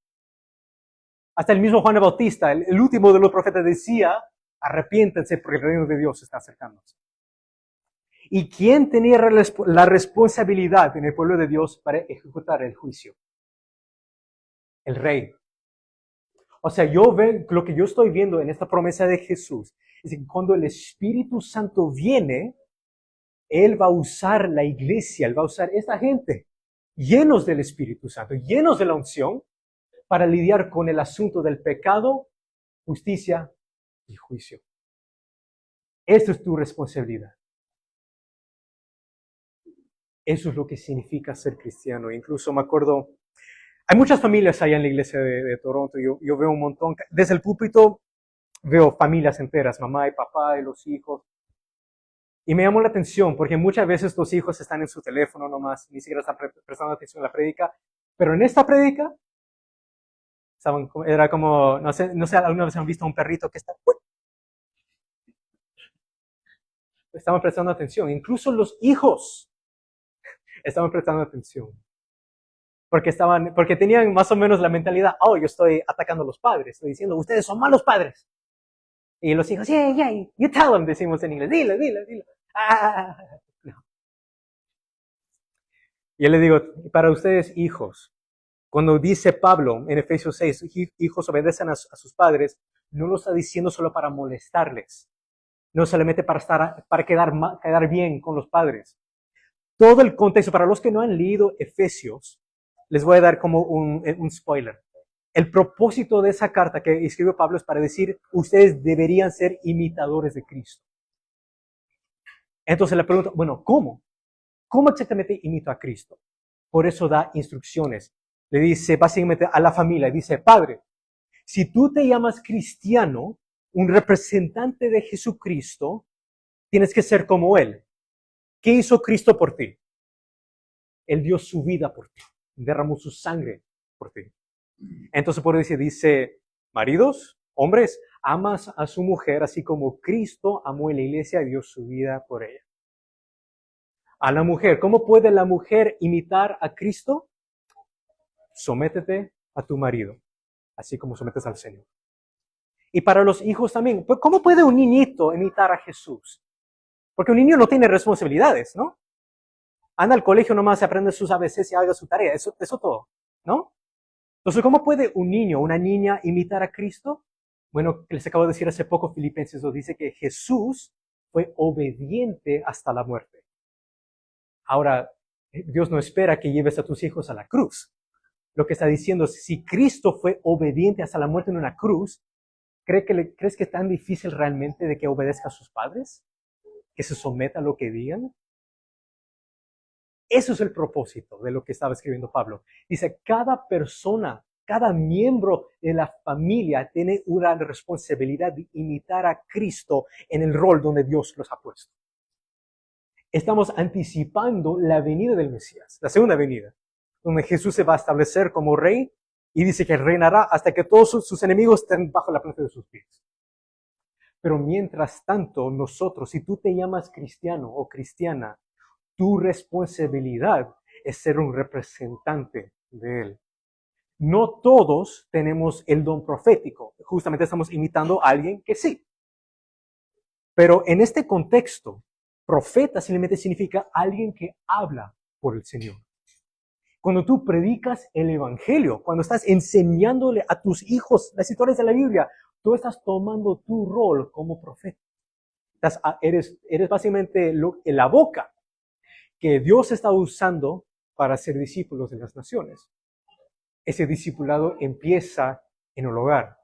Hasta el mismo Juan el Bautista, el último de los profetas, decía, arrepiéntense porque el reino de Dios está acercándose. ¿Y quién tenía la responsabilidad en el pueblo de Dios para ejecutar el juicio? El rey. O sea, lo que yo estoy viendo en esta promesa de Jesús es que cuando el Espíritu Santo viene, Él va a usar la iglesia, Él va a usar esta gente llenos del Espíritu Santo, llenos de la unción, para lidiar con el asunto del pecado, justicia y juicio. Esto es tu responsabilidad. Eso es lo que significa ser cristiano. Incluso me acuerdo, hay muchas familias allá en la iglesia de Toronto. Yo veo un montón, desde el púlpito veo familias enteras, mamá y papá y los hijos. Y me llamó la atención porque muchas veces los hijos están en su teléfono nomás, ni siquiera están prestando atención a la prédica. Pero en esta prédica, era como, no sé, alguna vez han visto a un perrito que está... Estaban prestando atención. Incluso los hijos estaban prestando atención. Porque tenían más o menos la mentalidad, oh, yo estoy atacando a los padres, estoy diciendo, ustedes son malos padres. Y los hijos, yeah, you tell them, decimos en inglés, dilo. No. Y yo le digo, para ustedes hijos, cuando dice Pablo en Efesios 6, hijos obedecen a sus padres, no lo está diciendo solo para molestarles, no solamente para quedar bien con los padres. Todo el contexto, para los que no han leído Efesios, les voy a dar como un spoiler. El propósito de esa carta que escribió Pablo es para decir, ustedes deberían ser imitadores de Cristo. Entonces le pregunto, bueno, ¿cómo? ¿Cómo exactamente imito a Cristo? Por eso da instrucciones. Le dice básicamente a la familia, dice, Padre, si tú te llamas cristiano, un representante de Jesucristo, tienes que ser como Él. ¿Qué hizo Cristo por ti? Él dio su vida por ti, derramó su sangre por ti. Entonces por eso dice, maridos, hombres, amas a su mujer así como Cristo amó a la iglesia y dio su vida por ella. A la mujer, ¿cómo puede la mujer imitar a Cristo? Sométete a tu marido, así como sometes al Señor. Y para los hijos también, ¿cómo puede un niñito imitar a Jesús? Porque un niño no tiene responsabilidades, ¿no? Anda al colegio nomás, se aprende sus ABCs y haga su tarea, eso todo, ¿no? Entonces, ¿cómo puede un niño, una niña imitar a Cristo? Bueno, les acabo de decir hace poco, Filipenses nos dice que Jesús fue obediente hasta la muerte. Ahora, Dios no espera que lleves a tus hijos a la cruz. Lo que está diciendo es, si Cristo fue obediente hasta la muerte en una cruz, ¿crees que es tan difícil realmente de que obedezca a sus padres? ¿Que se someta a lo que digan? Eso es el propósito de lo que estaba escribiendo Pablo. Dice, cada persona, cada miembro de la familia tiene una responsabilidad de imitar a Cristo en el rol donde Dios los ha puesto. Estamos anticipando la venida del Mesías, la segunda venida, donde Jesús se va a establecer como rey y dice que reinará hasta que todos sus enemigos estén bajo la planta de sus pies. Pero mientras tanto, nosotros, si tú te llamas cristiano o cristiana, tu responsabilidad es ser un representante de Él. No todos tenemos el don profético. Justamente estamos imitando a alguien que sí. Pero en este contexto, profeta simplemente significa alguien que habla por el Señor. Cuando tú predicas el Evangelio, cuando estás enseñándole a tus hijos las historias de la Biblia, tú estás tomando tu rol como profeta. Eres básicamente la boca que Dios está usando para ser discípulos de las naciones. Ese discipulado empieza en el hogar.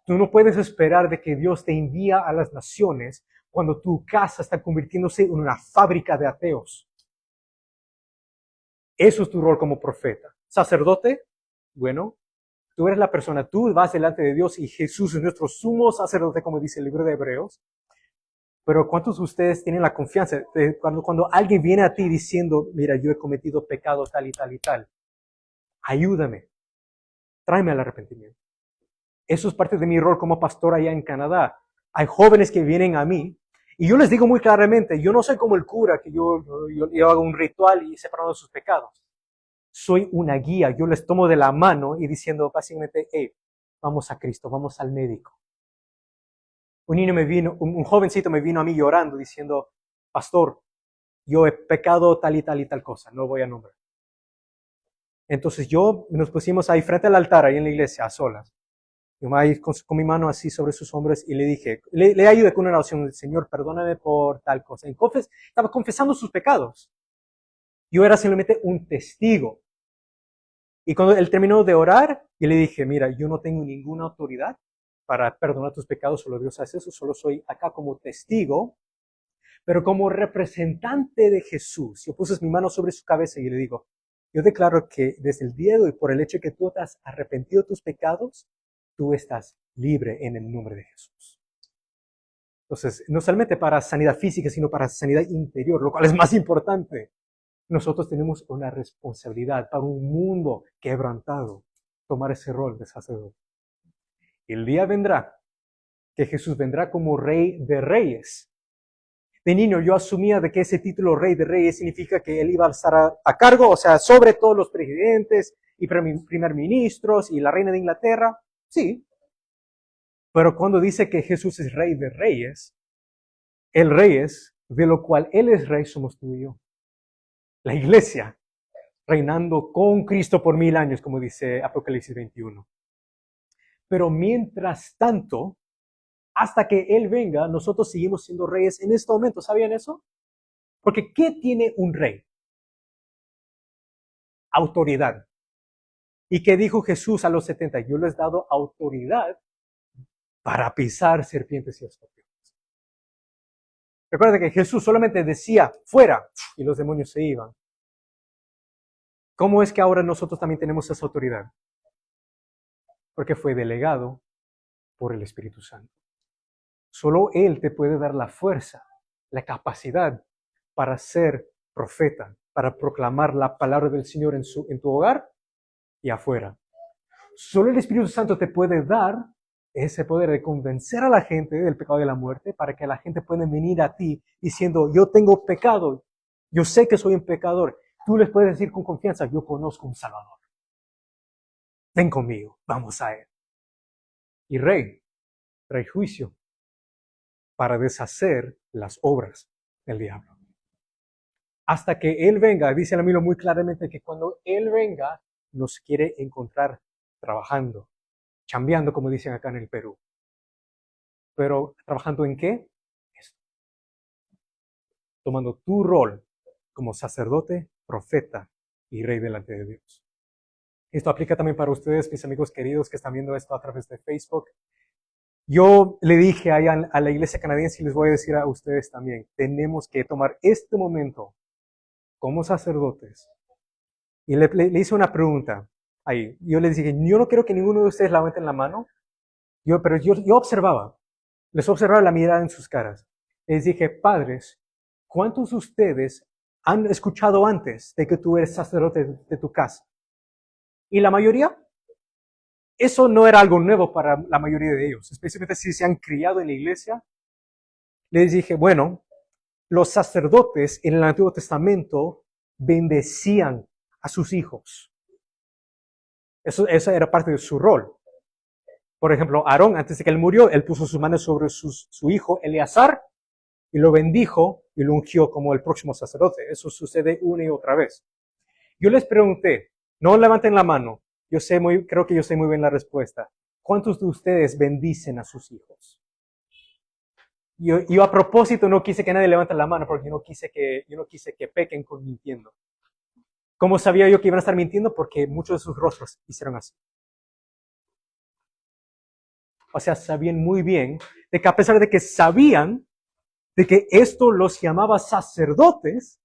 Tú no puedes esperar de que Dios te envía a las naciones cuando tu casa está convirtiéndose en una fábrica de ateos. Eso es tu rol como profeta. Sacerdote, bueno, tú eres la persona, tú vas delante de Dios y Jesús es nuestro sumo sacerdote, como dice el libro de Hebreos. Pero ¿cuántos de ustedes tienen la confianza de cuando alguien viene a ti diciendo, mira, yo he cometido pecado tal y tal y tal, ayúdame, tráeme al arrepentimiento? Eso es parte de mi rol como pastor allá en Canadá. Hay jóvenes que vienen a mí y yo les digo muy claramente, yo no soy como el cura que yo hago un ritual y separando sus pecados. Soy una guía, yo les tomo de la mano y diciendo básicamente, hey, vamos a Cristo, vamos al médico. Un jovencito me vino a mí llorando diciendo, pastor, yo he pecado tal y tal cosa, no voy a nombrar. Entonces nos pusimos ahí frente al altar, ahí en la iglesia, a solas. Yo ahí con mi mano así sobre sus hombros y le dije, le ayudé con una oración, Señor, perdóname por tal cosa. Estaba confesando sus pecados. Yo era simplemente un testigo. Y cuando él terminó de orar, yo le dije, mira, yo no tengo ninguna autoridad para perdonar tus pecados, solo Dios hace eso, solo soy acá como testigo, pero como representante de Jesús. Yo puse mi mano sobre su cabeza y le digo, yo declaro que desde el día de hoy, por el hecho de que tú te has arrepentido de tus pecados, tú estás libre en el nombre de Jesús. Entonces, no solamente para sanidad física, sino para sanidad interior, lo cual es más importante. Nosotros tenemos una responsabilidad para un mundo quebrantado, tomar ese rol de sacerdote. El día vendrá que Jesús vendrá como Rey de Reyes. De niño yo asumía de que ese título Rey de Reyes significa que él iba a estar a cargo, o sea, sobre todos los presidentes y primer ministros y la reina de Inglaterra. Sí. Pero cuando dice que Jesús es Rey de Reyes, el Rey es, de lo cual Él es Rey, somos tú y yo. La iglesia, reinando con Cristo por 1000 años, como dice Apocalipsis 21. Pero mientras tanto, hasta que Él venga, nosotros seguimos siendo reyes en este momento. ¿Sabían eso? Porque ¿qué tiene un rey? Autoridad. ¿Y qué dijo Jesús a los 70? Yo les he dado autoridad para pisar serpientes y escorpiones. Recuerda que Jesús solamente decía, fuera, y los demonios se iban. ¿Cómo es que ahora nosotros también tenemos esa autoridad? Porque fue delegado por el Espíritu Santo. Solo Él te puede dar la fuerza, la capacidad para ser profeta, para proclamar la palabra del Señor en tu hogar y afuera. Solo el Espíritu Santo te puede dar ese poder de convencer a la gente del pecado y de la muerte para que la gente pueda venir a ti diciendo, yo tengo pecado, yo sé que soy un pecador. Tú les puedes decir con confianza, yo conozco un Salvador. Ven conmigo, vamos a Él. Y Rey, trae juicio para deshacer las obras del diablo. Hasta que Él venga, dice el amigo muy claramente que cuando Él venga, nos quiere encontrar trabajando, chambeando, como dicen acá en el Perú. Pero, ¿trabajando en qué? Esto. Tomando tu rol como sacerdote, profeta y rey delante de Dios. Esto aplica también para ustedes, mis amigos queridos que están viendo esto a través de Facebook. Yo le dije a la iglesia canadiense y les voy a decir a ustedes también, tenemos que tomar este momento como sacerdotes. Y le hice una pregunta ahí. Yo les dije, yo no quiero que ninguno de ustedes levanten la mano, pero yo observaba, les observaba la mirada en sus caras. Les dije, padres, ¿cuántos de ustedes han escuchado antes de que tú eres sacerdote de tu casa? Y la mayoría, eso no era algo nuevo para la mayoría de ellos, especialmente si se han criado en la iglesia. Les dije, bueno, los sacerdotes en el Antiguo Testamento bendecían a sus hijos. Eso era parte de su rol. Por ejemplo, Aarón, antes de que él murió, él puso sus manos sobre su hijo Eleazar y lo bendijo y lo ungió como el próximo sacerdote. Eso sucede una y otra vez. Yo les pregunté, no levanten la mano, creo que yo sé muy bien la respuesta. ¿Cuántos de ustedes bendicen a sus hijos? Yo a propósito no quise que nadie levante la mano porque yo no quise que pequen con mintiendo. ¿Cómo sabía yo que iban a estar mintiendo? Porque muchos de sus rostros hicieron así. O sea, sabían muy bien de que a pesar de que sabían de que esto los llamaba sacerdotes,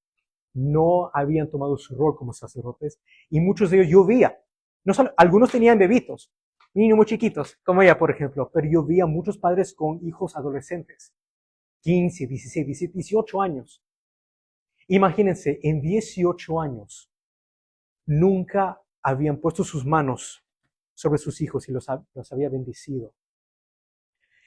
no habían tomado su rol como sacerdotes y muchos de ellos yo veía. No solo, algunos tenían bebitos, niños muy chiquitos, como ella, por ejemplo, pero yo veía muchos padres con hijos adolescentes, 15, 16, 17, 18 años. Imagínense, en 18 años, nunca habían puesto sus manos sobre sus hijos y los había bendecido.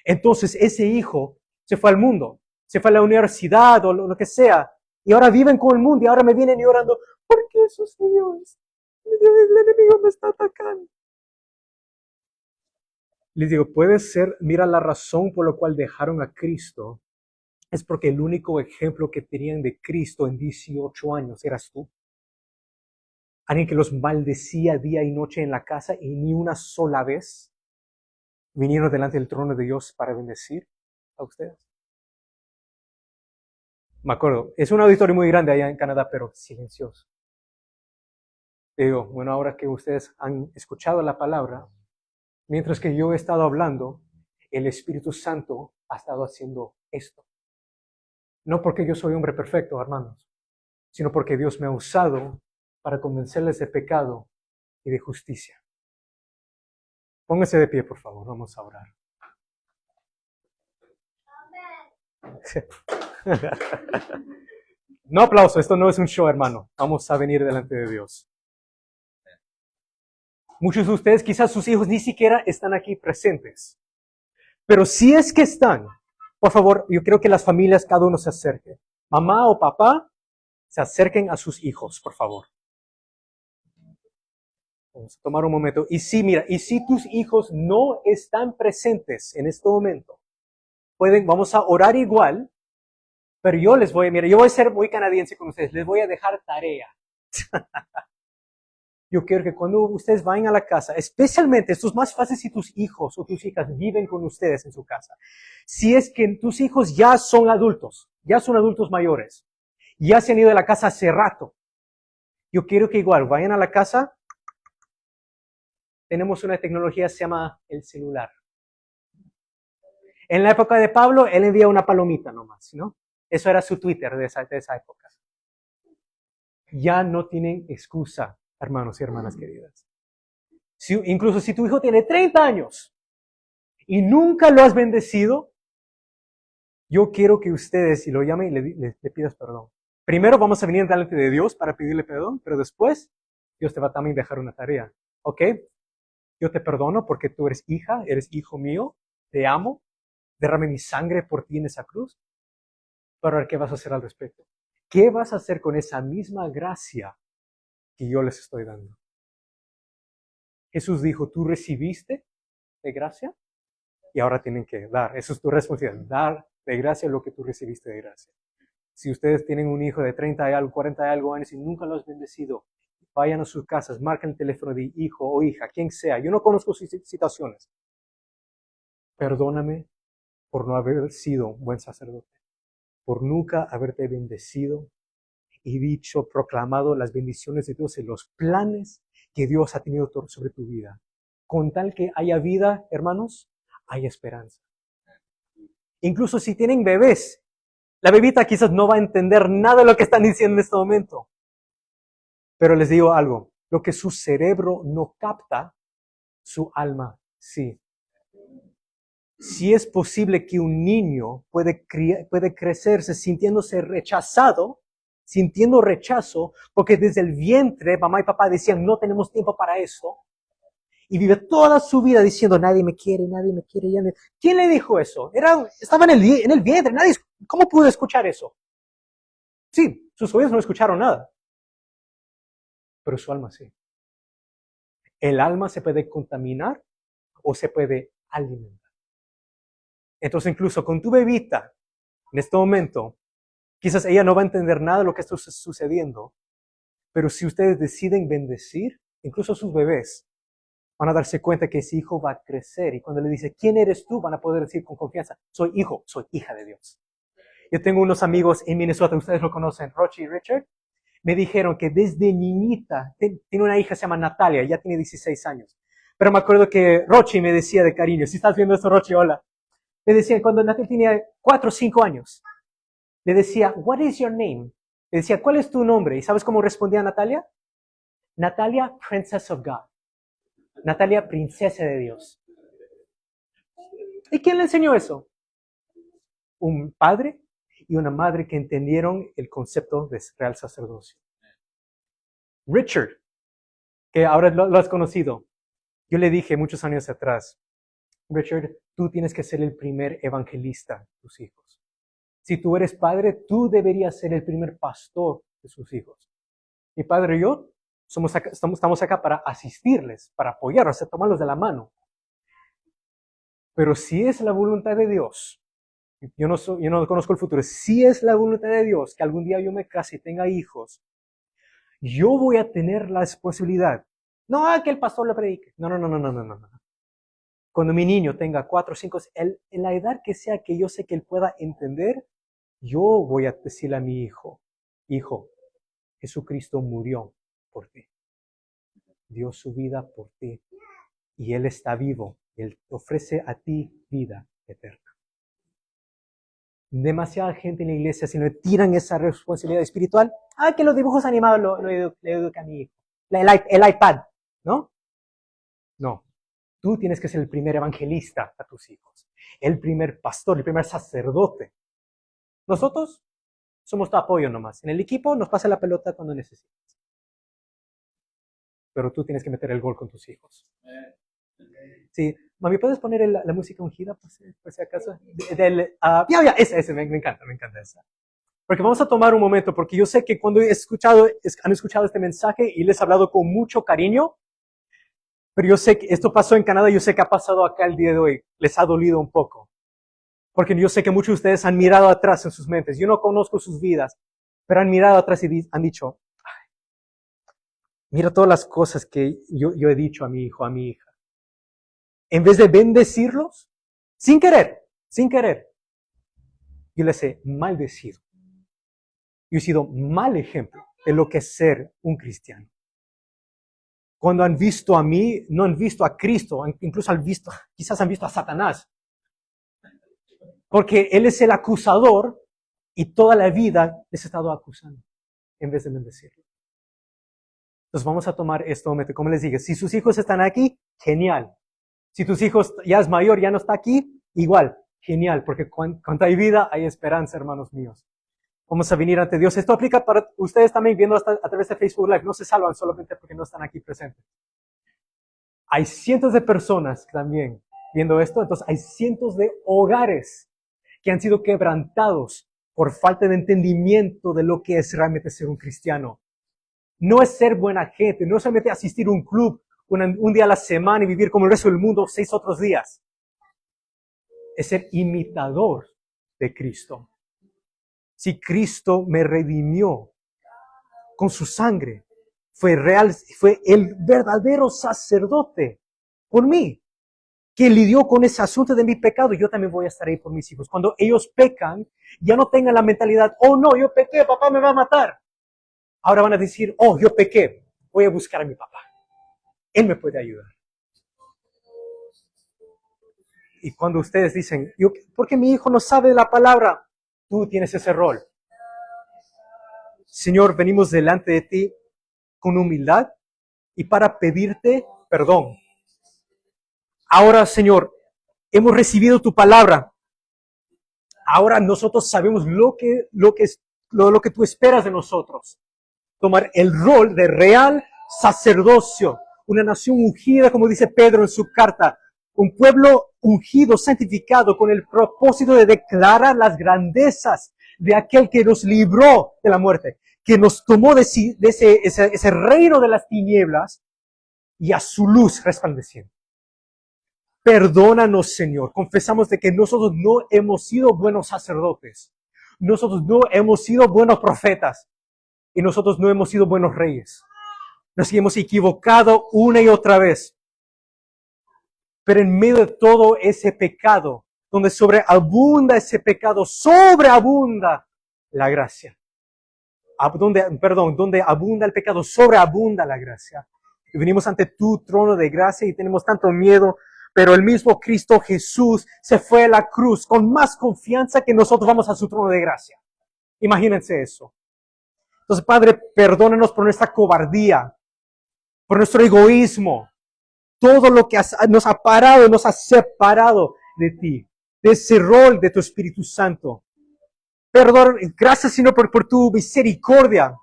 Entonces ese hijo se fue al mundo, se fue a la universidad o lo que sea, y ahora viven con el mundo y ahora me vienen llorando, ¿por qué sucedió esto? El enemigo me está atacando. Les digo, puede ser, mira, la razón por la cual dejaron a Cristo es porque el único ejemplo que tenían de Cristo en 18 años eras tú. Alguien que los maldecía día y noche en la casa y ni una sola vez vinieron delante del trono de Dios para bendecir a ustedes. Me acuerdo, es un auditorio muy grande allá en Canadá, pero silencioso. Digo, bueno, ahora que ustedes han escuchado la palabra, mientras que yo he estado hablando, el Espíritu Santo ha estado haciendo esto. No porque yo soy hombre perfecto, hermanos, sino porque Dios me ha usado para convencerles de pecado y de justicia. Pónganse de pie, por favor, vamos a orar. No aplauso, esto no es un show, hermano. Vamos a venir delante de Dios. Muchos de ustedes, quizás sus hijos ni siquiera están aquí presentes. Pero si es que están, por favor, yo creo que las familias, cada uno se acerque. Mamá o papá, se acerquen a sus hijos, por favor. Vamos a tomar un momento. Y sí, mira, y si tus hijos no están presentes en este momento, vamos a orar igual, pero yo voy a ser muy canadiense con ustedes, les voy a dejar tarea. Yo quiero que cuando ustedes vayan a la casa, especialmente esto es más fácil si tus hijos o tus hijas viven con ustedes en su casa. Si es que tus hijos ya son adultos mayores, ya se han ido de la casa hace rato. Yo quiero que igual vayan a la casa. Tenemos una tecnología que se llama el celular. En la época de Pablo, él envía una palomita nomás, ¿no? Eso era su Twitter de esa época. Ya no tienen excusa, hermanos y hermanas queridas. Incluso si tu hijo tiene 30 años y nunca lo has bendecido, yo quiero que ustedes, si lo llamen, le pidas perdón. Primero vamos a venir delante de Dios para pedirle perdón, pero después Dios te va a también dejar una tarea. ¿Ok? Yo te perdono porque tú eres hija, eres hijo mío, te amo, derramé mi sangre por ti en esa cruz. Pero ahora, ¿qué vas a hacer al respecto? ¿Qué vas a hacer con esa misma gracia que yo les estoy dando? Jesús dijo, tú recibiste de gracia y ahora tienen que dar. Eso es tu responsabilidad, dar de gracia lo que tú recibiste de gracia. Si ustedes tienen un hijo de 30 y algo, 40 y algo años y nunca lo has bendecido, vayan a sus casas, marquen el teléfono de hijo o hija, quien sea. Yo no conozco sus situaciones. Perdóname por no haber sido un buen sacerdote, por nunca haberte bendecido y dicho, proclamado las bendiciones de Dios en los planes que Dios ha tenido sobre tu vida. Con tal que haya vida, hermanos, hay esperanza. Incluso si tienen bebés, la bebita quizás no va a entender nada de lo que están diciendo en este momento. Pero les digo algo, lo que su cerebro no capta, su alma sí. Si es posible que un niño puede crecerse sintiéndose rechazado, sintiendo rechazo, porque desde el vientre vientre mamá y papá decían, no tenemos tiempo para esto, y vive toda su vida diciendo, nadie me quiere. ¿Quién le dijo eso? Estaba en el vientre, ¿cómo pudo escuchar eso? Sí, sus oídos no escucharon nada, pero su alma sí. El alma se puede contaminar o se puede alimentar. Entonces, incluso con tu bebita, en este momento, quizás ella no va a entender nada de lo que está sucediendo, pero si ustedes deciden bendecir, incluso sus bebés, van a darse cuenta que ese hijo va a crecer. Y cuando le dice, ¿quién eres tú? Van a poder decir con confianza, soy hijo, soy hija de Dios. Yo tengo unos amigos en Minnesota, ustedes lo conocen, Rochi y Richard. Me dijeron que desde niñita, tiene una hija que se llama Natalia, ya tiene 16 años. Pero me acuerdo que Rochi me decía de cariño, si estás viendo esto, Rochi, hola. Me decía, cuando Natalia tenía 4 o 5 años, le decía, what is your name? Le decía, ¿cuál es tu nombre? ¿Y sabes cómo respondía Natalia? Natalia, Princess of God. Natalia, princesa de Dios. ¿Y quién le enseñó eso? Un padre y una madre que entendieron el concepto de real sacerdocio. Richard, que ahora lo has conocido, yo le dije muchos años atrás, Richard, tú tienes que ser el primer evangelista de tus hijos. Si tú eres padre, tú deberías ser el primer pastor de sus hijos. Mi padre y yo estamos acá para asistirles, para apoyarlos, para tomarlos de la mano. Pero si es la voluntad de Dios, yo no conozco el futuro, si es la voluntad de Dios que algún día yo me case y tenga hijos, yo voy a tener la responsabilidad. No que el pastor le predique. No. Cuando mi niño tenga 4 o 5, en la edad que sea que yo sé que él pueda entender, yo voy a decirle a mi hijo, Jesucristo murió por ti. Dio su vida por ti. Y Él está vivo. Él te ofrece a ti vida eterna. Demasiada gente en la iglesia, si no tiran esa responsabilidad espiritual, que los dibujos animados le educa a mi hijo. El iPad, ¿no? No. Tú tienes que ser el primer evangelista a tus hijos. El primer pastor, el primer sacerdote. Nosotros somos tu apoyo nomás. En el equipo nos pasa la pelota cuando necesitas. Pero tú tienes que meter el gol con tus hijos. Sí, mami, ¿puedes poner la música ungida por si acaso? Ese, me encanta esa. Porque vamos a tomar un momento, porque yo sé que cuando han escuchado este mensaje y les he hablado con mucho cariño, pero yo sé que esto pasó en Canadá, yo sé que ha pasado acá el día de hoy, les ha dolido un poco. Porque yo sé que muchos de ustedes han mirado atrás en sus mentes, yo no conozco sus vidas, pero han mirado atrás y han dicho, Mira todas las cosas que yo he dicho a mi hijo, a mi hija. En vez de bendecirlos, sin querer, yo les he maldecido. Yo he sido mal ejemplo de lo que es ser un cristiano. Cuando han visto a mí, no han visto a Cristo, incluso quizás han visto a Satanás. Porque Él es el acusador y toda la vida les ha estado acusando en vez de bendecirlo. Entonces vamos a tomar este momento. Como les dije, si sus hijos están aquí, genial. Si tus hijos ya es mayor, ya no está aquí, igual, genial. Porque cuando hay vida, hay esperanza, hermanos míos. Vamos a venir ante Dios. Esto aplica para ustedes también viendo a través de Facebook Live. No se salvan solamente porque no están aquí presentes. Hay cientos de personas también viendo esto. Entonces hay cientos de hogares que han sido quebrantados por falta de entendimiento de lo que es realmente ser un cristiano. No es ser buena gente, no es solamente asistir a un club un día a la semana y vivir como el resto del mundo 6 otros días. Es ser imitador de Cristo. Si Cristo me redimió con su sangre, fue el verdadero sacerdote por mí, que lidió con ese asunto de mi pecado. Yo también voy a estar ahí por mis hijos. Cuando ellos pecan, ya no tengan la mentalidad, oh no, yo pequé, papá me va a matar. Ahora van a decir, oh, yo pequé, voy a buscar a mi papá. Él me puede ayudar. Y cuando ustedes dicen, ¿por qué mi hijo no sabe de la palabra? Tú tienes ese rol. Señor, venimos delante de ti con humildad y para pedirte perdón. Ahora, Señor, hemos recibido tu palabra. Ahora nosotros sabemos lo que tú esperas de nosotros. Tomar el rol de real sacerdocio, una nación ungida, como dice Pedro en su carta, un pueblo ungido, santificado, con el propósito de declarar las grandezas de aquel que nos libró de la muerte, que nos tomó de ese reino de las tinieblas y a su luz resplandeciendo. Perdónanos, Señor. Confesamos de que nosotros no hemos sido buenos sacerdotes. Nosotros no hemos sido buenos profetas. Y nosotros no hemos sido buenos reyes. Nos hemos equivocado una y otra vez. Pero en medio de todo ese pecado, donde sobreabunda ese pecado, sobreabunda la gracia. Donde abunda el pecado, sobreabunda la gracia. Y venimos ante tu trono de gracia y tenemos tanto miedo, pero el mismo Cristo Jesús se fue a la cruz con más confianza que nosotros vamos a su trono de gracia. Imagínense eso. Entonces, Padre, perdónanos por nuestra cobardía, por nuestro egoísmo, todo lo que nos ha parado, nos ha separado de ti, de ese rol de tu Espíritu Santo. Perdón, gracias, Señor, por tu misericordia.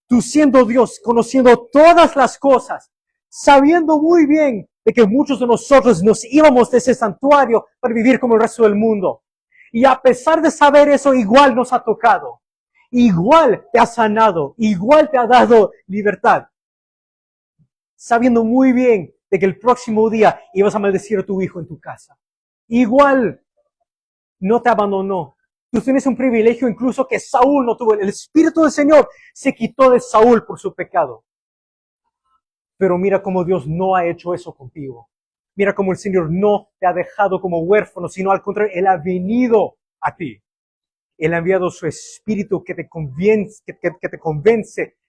Tú siendo Dios, conociendo todas las cosas, sabiendo muy bien de que muchos de nosotros nos íbamos de ese santuario para vivir como el resto del mundo. Y a pesar de saber eso, igual nos ha tocado. Igual te ha sanado, igual te ha dado libertad. Sabiendo muy bien de que el próximo día ibas a maldecir a tu hijo en tu casa. Igual no te abandonó. Tú tienes un privilegio incluso que Saúl no tuvo. El Espíritu del Señor se quitó de Saúl por su pecado. Pero mira cómo Dios no ha hecho eso contigo. Mira cómo el Señor no te ha dejado como huérfano, sino al contrario, Él ha venido a ti. Él ha enviado su Espíritu que te convence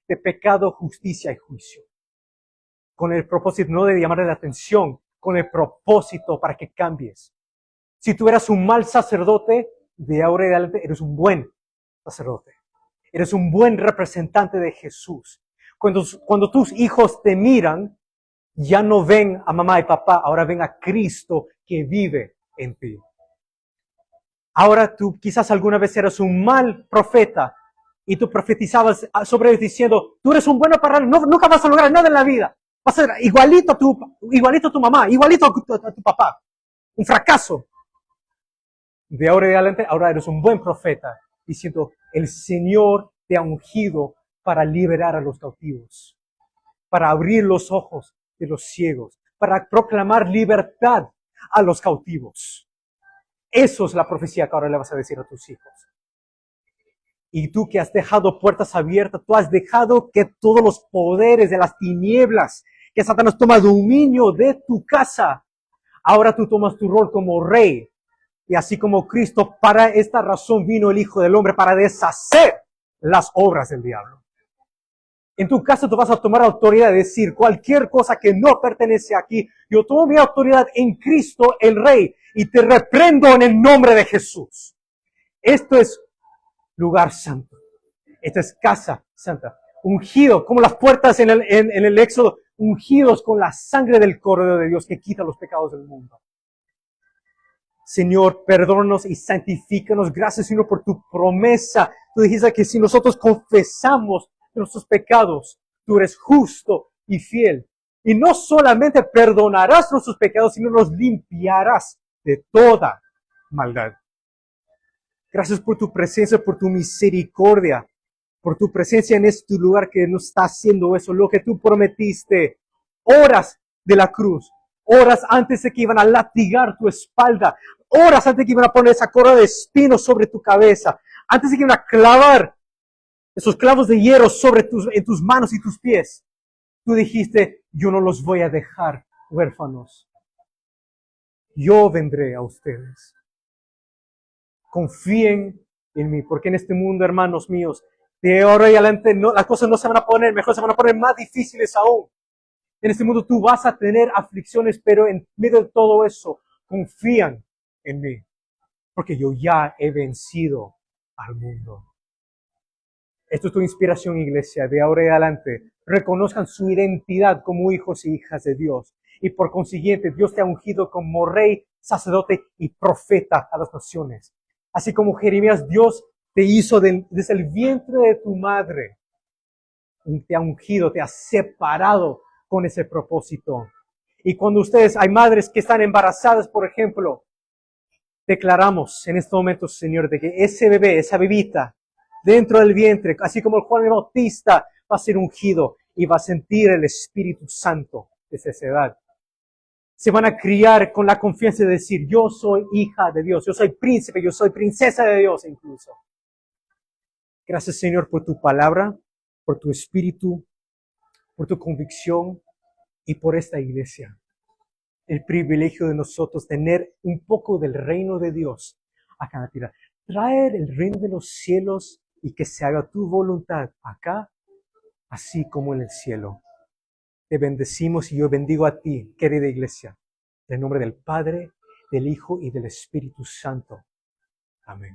de pecado, justicia y juicio. Con el propósito no de llamarle la atención, con el propósito para que cambies. Si tú eras un mal sacerdote, de ahora en adelante eres un buen sacerdote. Eres un buen representante de Jesús. Cuando tus hijos te miran, ya no ven a mamá y papá, ahora ven a Cristo que vive en ti. Ahora tú quizás alguna vez eras un mal profeta y tú profetizabas sobre ellos diciendo, tú eres un bueno para nunca vas a lograr nada en la vida. Vas a ser igualito a tu mamá, igualito a tu papá. Un fracaso. De ahora en adelante, ahora eres un buen profeta diciendo, el Señor te ha ungido para liberar a los cautivos, para abrir los ojos de los ciegos, para proclamar libertad a los cautivos. Eso es la profecía que ahora le vas a decir a tus hijos. Y tú que has dejado puertas abiertas, tú has dejado que todos los poderes de las tinieblas, que Satanás toma dominio de tu casa. Ahora tú tomas tu rol como rey. Y así como Cristo, para esta razón vino el Hijo del Hombre, para deshacer las obras del diablo. En tu casa tú vas a tomar autoridad, de decir cualquier cosa que no pertenece aquí. Yo tomo mi autoridad en Cristo, el Rey, y te reprendo en el nombre de Jesús. Esto es lugar santo. Esta es casa santa. Ungido, como las puertas en el Éxodo, ungidos con la sangre del Cordero de Dios que quita los pecados del mundo. Señor, perdónanos y santifícanos. Gracias, Señor, por tu promesa. Tú dijiste que si nosotros confesamos nuestros pecados, tú eres justo y fiel. Y no solamente perdonarás nuestros pecados, sino nos limpiarás de toda maldad. Gracias por tu presencia, por tu misericordia, por tu presencia en este lugar que nos está haciendo eso, lo que tú prometiste. Horas de la cruz, horas antes de que iban a latigar tu espalda, horas antes de que iban a poner esa corona de espinos sobre tu cabeza, antes de que iban a clavar esos clavos de hierro en tus manos y tus pies. Tú dijiste, yo no los voy a dejar huérfanos. Yo vendré a ustedes. Confíen en mí, porque en este mundo, hermanos míos, de ahora y adelante las cosas no se van a poner mejor, se van a poner más difíciles aún. En este mundo tú vas a tener aflicciones, pero en medio de todo eso, confían en mí, porque yo ya he vencido al mundo. Esto es tu inspiración, iglesia, de ahora y adelante. Reconozcan su identidad como hijos y hijas de Dios. Y por consiguiente, Dios te ha ungido como rey, sacerdote y profeta a las naciones. Así como Jeremías, Dios te hizo desde el vientre de tu madre. Te ha ungido, te ha separado con ese propósito. Y cuando hay madres que están embarazadas, por ejemplo, declaramos en este momento, Señor, de que ese bebé, esa bebita, dentro del vientre, así como el Juan el Bautista, va a ser ungido y va a sentir el Espíritu Santo desde esa edad. Se van a criar con la confianza de decir, yo soy hija de Dios, yo soy príncipe, yo soy princesa de Dios incluso. Gracias, Señor, por tu palabra, por tu Espíritu, por tu convicción y por esta iglesia. El privilegio de nosotros tener un poco del reino de Dios acá en la tierra. Traer el reino de los cielos y que se haga tu voluntad acá, así como en el cielo. Te bendecimos y yo bendigo a ti, querida iglesia, en el nombre del Padre, del Hijo y del Espíritu Santo. Amén.